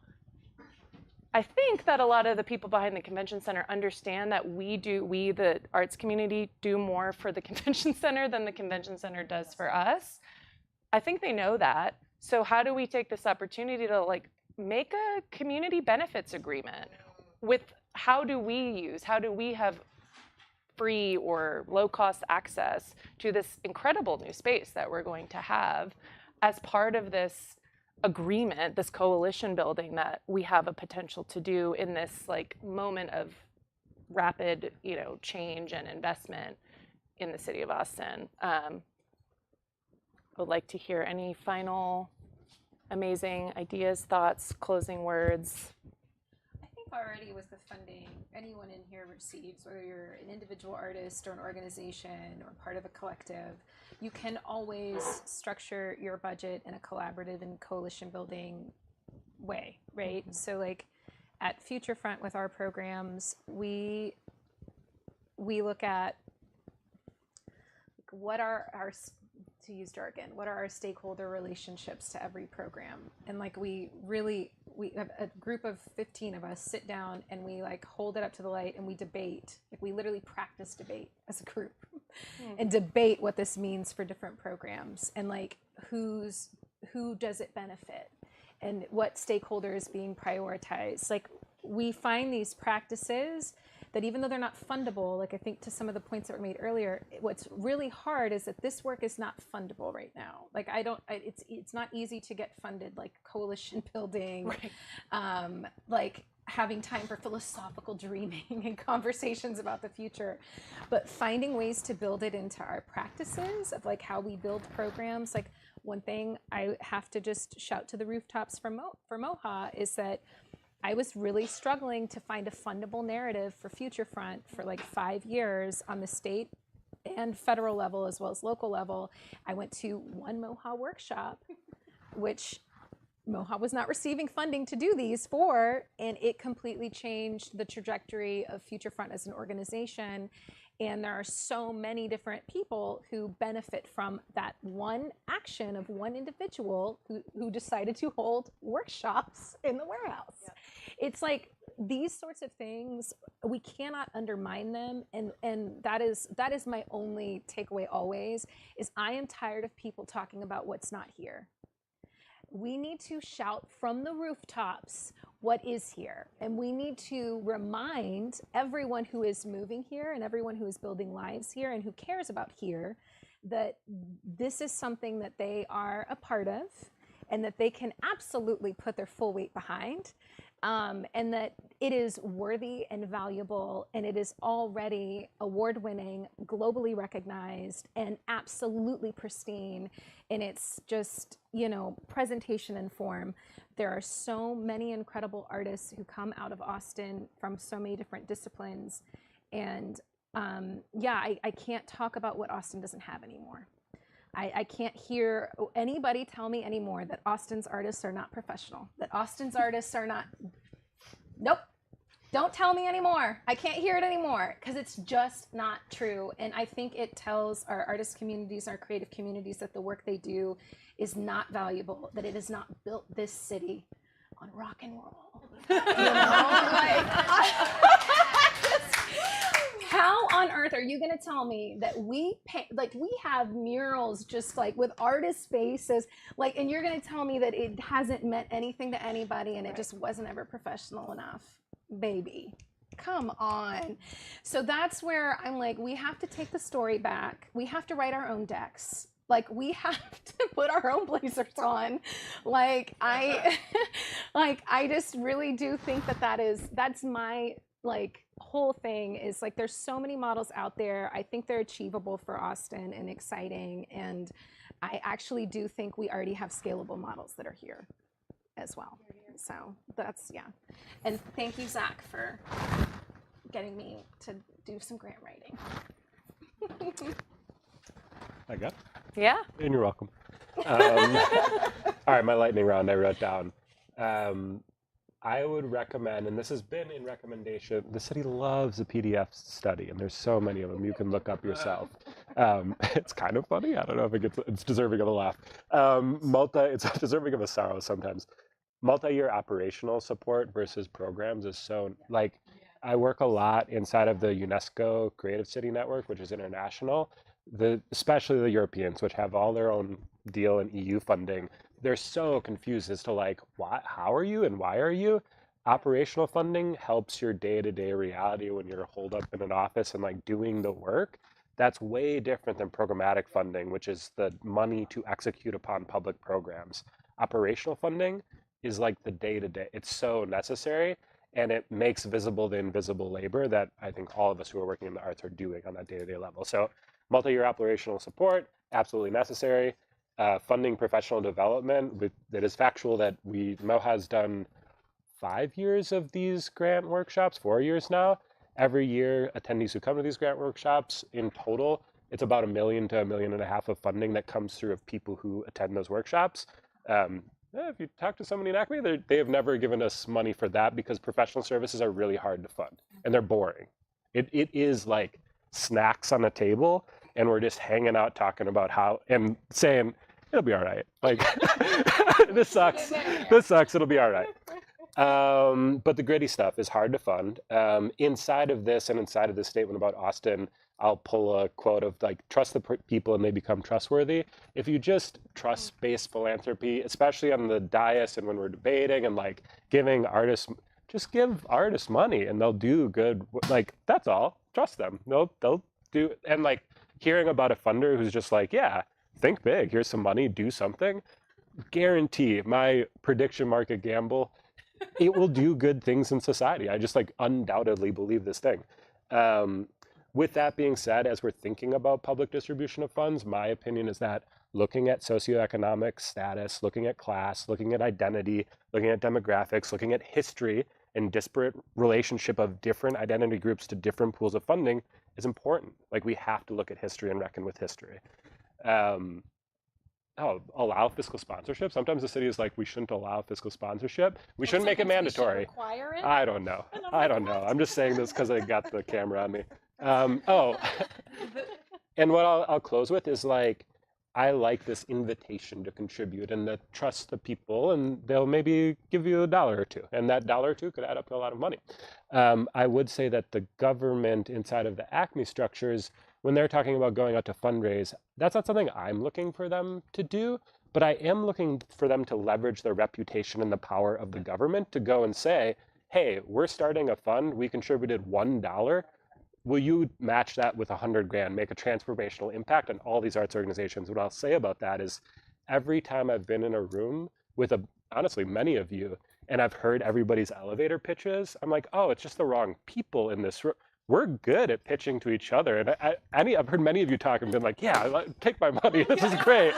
I think that a lot of the people behind the convention center understand that we, the arts community, do more for the convention center than the convention center does for us. I think they know that. So how do we take this opportunity to like make a community benefits agreement with how do we have free or low cost access to this incredible new space that we're going to have as part of this agreement, this coalition building that we have a potential to do in this like moment of rapid, you know, change and investment in the city of Austin. I would like to hear any final amazing ideas, thoughts, closing words. I think already with the funding anyone in here receives, whether you're an individual artist or an organization or part of a collective, you can always structure your budget in a collaborative and coalition building way, right? Mm-hmm. So like at Future Front with our programs, we look at what are our, to use jargon, what are our stakeholder relationships to every program? And like we have a group of 15 of us sit down and we like hold it up to the light and we debate. Like we literally practice debate as a group and debate what this means for different programs and like who does it benefit and what stakeholder is being prioritized. Like we find these practices that even though they're not fundable, like I think to some of the points that were made earlier, what's really hard is that this work is not fundable right now. Like it's not easy to get funded, like coalition building, right. Like having time for philosophical dreaming and conversations about the future, but finding ways to build it into our practices of like how we build programs. Like one thing I have to just shout to the rooftops for MOHA is that I was really struggling to find a fundable narrative for Future Front for like 5 years on the state and federal level as well as local level. I went to one MOHA workshop, which MOHA was not receiving funding to do these for, and it completely changed the trajectory of Future Front as an organization. And there are so many different people who benefit from that one action of one individual who decided to hold workshops in the warehouse. Yep. It's like these sorts of things, we cannot undermine them. And that is my only takeaway always, is I am tired of people talking about what's not here. We need to shout from the rooftops what is here. And we need to remind everyone who is moving here and everyone who is building lives here and who cares about here that this is something that they are a part of and that they can absolutely put their full weight behind. And that it is worthy and valuable, and it is already award-winning, globally recognized, and absolutely pristine in its just, you know, presentation and form. There are so many incredible artists who come out of Austin from so many different disciplines. And I can't talk about what Austin doesn't have anymore. I can't hear anybody tell me anymore that Austin's artists are not professional, that Austin's artists are not, nope, Don't tell me anymore. I can't hear it anymore because it's just not true. And I think it tells our artist communities, our creative communities that the work they do is not valuable, that it has not built this city on rock and roll. You know, like, how on earth are you going to tell me that we have murals just like with artist faces, like, and you're going to tell me that it hasn't meant anything to anybody and it just wasn't ever professional enough? Baby, come on. So that's where I'm like, we have to take the story back. We have to write our own decks. Like, we have to put our own blazers on. Like, I just really do think that's my, like, whole thing is, like, there's so many models out there. I think they're achievable for Austin and exciting. And I actually do think we already have scalable models that are here as well. So that's, yeah. And thank you, Zach, for getting me to do some grant writing. I got it. Yeah. And you're welcome. All right, my lightning round I wrote down. I would recommend, and this has been in recommendation, the city loves a PDF study, and there's so many of them you can look up yourself. It's kind of funny. I don't know if it's deserving of a laugh. It's deserving of a sorrow sometimes. Multi-year operational support versus programs is so, like, I work a lot inside of the UNESCO Creative City Network, which is international. Especially the Europeans, which have all their own deal in EU funding, they're so confused as to, like, how are you and why are you? Operational funding helps your day-to-day reality when you're holed up in an office and, like, doing the work. That's way different than programmatic funding, which is the money to execute upon public programs. Operational funding is like the day-to-day. It's so necessary, and it makes visible the invisible labor that I think all of us who are working in the arts are doing on that day-to-day level. So multi-year operational support, absolutely necessary. Funding professional development, that is factual that Mo has done 5 years of these grant workshops, 4 years now. Every year, attendees who come to these grant workshops, in total, it's about $1 million to $1.5 million of funding that comes through of people who attend those workshops. If you talk to somebody in ACME, they have never given us money for that because professional services are really hard to fund and they're boring. It is like snacks on a table, and we're just hanging out talking about how and saying it'll be all right. Like this sucks, it'll be all right. But the gritty stuff is hard to fund. Inside of this and inside of this statement about Austin, I'll pull a quote of, like, trust the people and they become trustworthy. If you just trust-based philanthropy, especially on the dais and when we're debating and, like, giving artists, just give artists money and they'll do good. Like, that's all. Trust them. They'll do. And, like, hearing about a funder who's just like, yeah, think big. Here's some money. Do something. Guarantee, my prediction market gamble, it will do good things in society. I just, like, undoubtedly believe this thing. With that being said, as we're thinking about public distribution of funds, my opinion is that looking at socioeconomic status, looking at class, looking at identity, looking at demographics, looking at history and disparate relationship of different identity groups to different pools of funding is important. Like, we have to look at history and reckon with history. Allow fiscal sponsorship. Sometimes the city is like, we shouldn't allow fiscal sponsorship. We shouldn't make it mandatory. Require it? I don't know. I don't know. I'm just saying this because I got the camera on me. And what I'll close with is, like, I like this invitation to contribute and to trust the people, and they'll maybe give you $1 or $2, and that $1 or $2 could add up to a lot of money. I would say that the government inside of the ACME structures, when they're talking about going out to fundraise, that's not something I'm looking for them to do, but I am looking for them to leverage their reputation and the power of the government to go and say, hey, we're starting a fund, we contributed $1. Will you match that with 100 grand, make a transformational impact on all these arts organizations? What I'll say about that is every time I've been in a room with honestly, many of you, and I've heard everybody's elevator pitches, I'm like, oh, it's just the wrong people in this room. We're good at pitching to each other. And I've heard many of you talk and been like, yeah, take my money. This is great.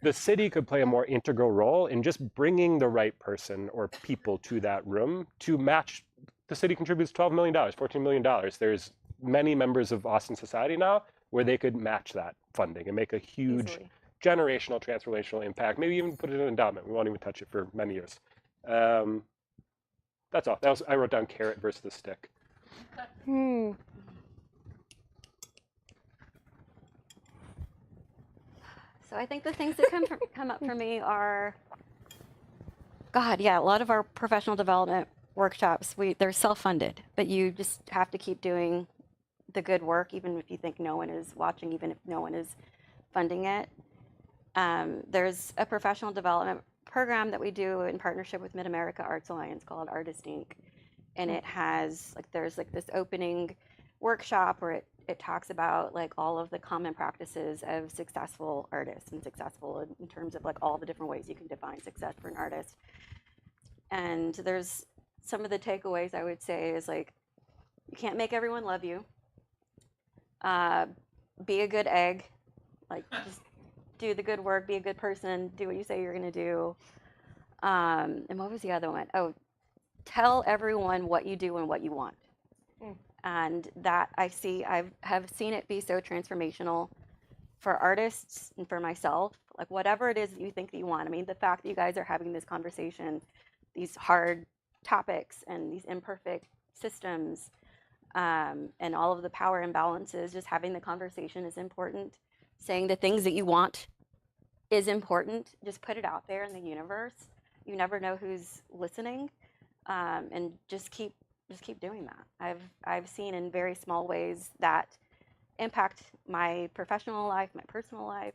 The city could play a more integral role in just bringing the right person or people to that room to match. The city contributes $12 million, $14 million. There's many members of Austin society now where they could match that funding and make a huge generational, transformational impact. Maybe even put it in an endowment. We won't even touch it for many years. That's all. I wrote down carrot versus the stick. Hmm. So I think the things that come up for me are, God, yeah, a lot of our professional development workshops, they're self-funded, but you just have to keep doing the good work, even if you think no one is watching, even if no one is funding it. There's a professional development program that we do in partnership with Mid-America Arts Alliance called Artist Inc. And it has, there's this opening workshop where it talks about all of the common practices of successful artists and successful in terms of all the different ways you can define success for an artist. And there's some of the takeaways I would say is you can't make everyone love you. Be a good egg, just do the good work, be a good person, do what you say you're going to do. And what was the other one? Oh, tell everyone what you do and what you want. And that I have seen it be so transformational for artists and for myself. Whatever it is that you think that you want. I mean, the fact that you guys are having this conversation, these hard topics and these imperfect systems, and all of the power imbalances, just having the conversation is important. Saying the things that you want is important. Just put it out there in the universe. You never know who's listening, and just keep doing that. I've seen in very small ways that impact my professional life, my personal life.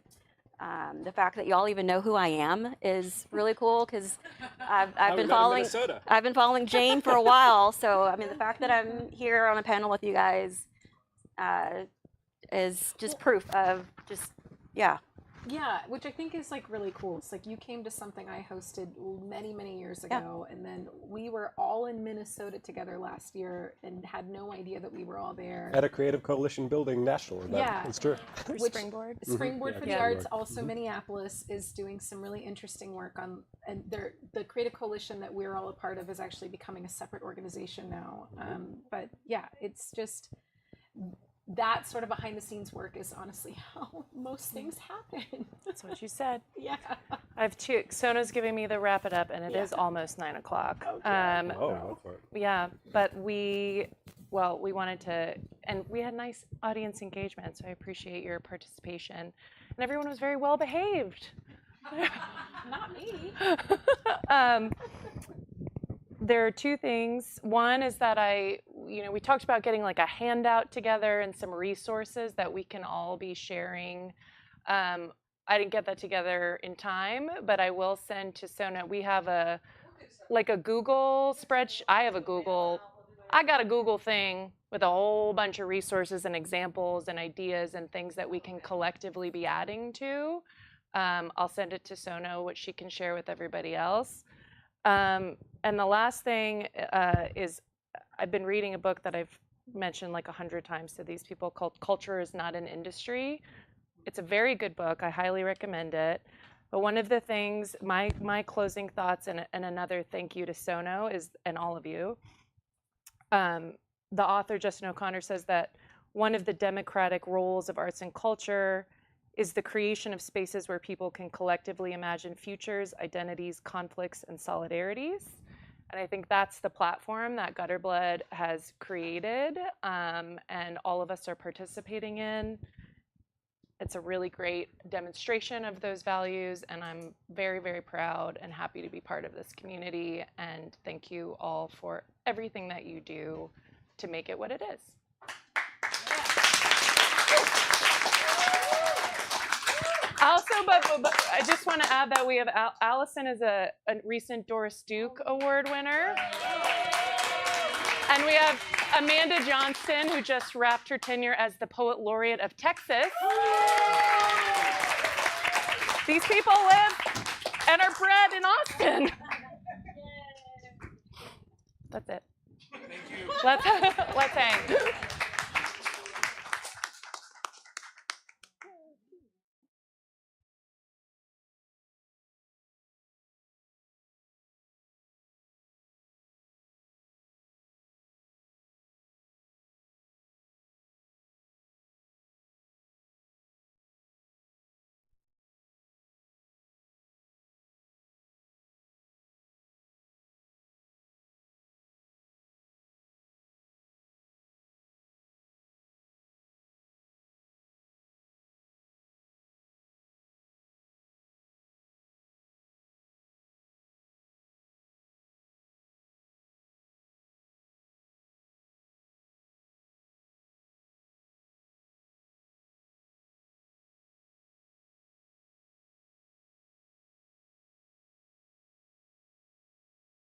The fact that y'all even know who I am is really cool because I've been following Jane for a while. So I mean, the fact that I'm here on a panel with you guys is just proof of Yeah, which I think is really cool. It's you came to something I hosted many years ago, and then we were all in Minnesota together last year and had no idea that we were all there. At a Creative Coalition building national event. Yeah. It's true. Springboard Yeah, for the Arts. Also, Minneapolis is doing some really interesting work on, and the Creative Coalition that we're all a part of is actually becoming a separate organization now. But yeah, it's just that sort of behind the scenes work is honestly how most things happen. That's what you said. Yeah. I have two. Sona's giving me the wrap it up, and it is almost 9 o'clock. Go for it. Yeah, but we wanted to, and we had nice audience engagement, so I appreciate your participation. And everyone was very well behaved. Not me. There are two things. One is that we talked about getting a handout together and some resources that we can all be sharing. I didn't get that together in time, but I will send to Sona. We have a Google spreadsheet. I got a Google thing with a whole bunch of resources and examples and ideas and things that we can collectively be adding to. I'll send it to Sona, which she can share with everybody else. And the last thing is I've been reading a book that I've mentioned 100 times to these people called Culture is Not an Industry. It's a very good book. I highly recommend it. But one of the things, my closing thoughts and another thank you to Sono and all of you. The author, Justin O'Connor, says that one of the democratic roles of arts and culture is the creation of spaces where people can collectively imagine futures, identities, conflicts, and solidarities. And I think that's the platform that Gutter Blood has created, and all of us are participating in. It's a really great demonstration of those values, and I'm very, very proud and happy to be part of this community. And thank you all for everything that you do to make it what it is. Also, but I just want to add that we have Allison is a recent Doris Duke Award winner. And we have Amanda Johnston, who just wrapped her tenure as the Poet Laureate of Texas. These people live and are bred in Austin. That's it. Thank you. Let's hang.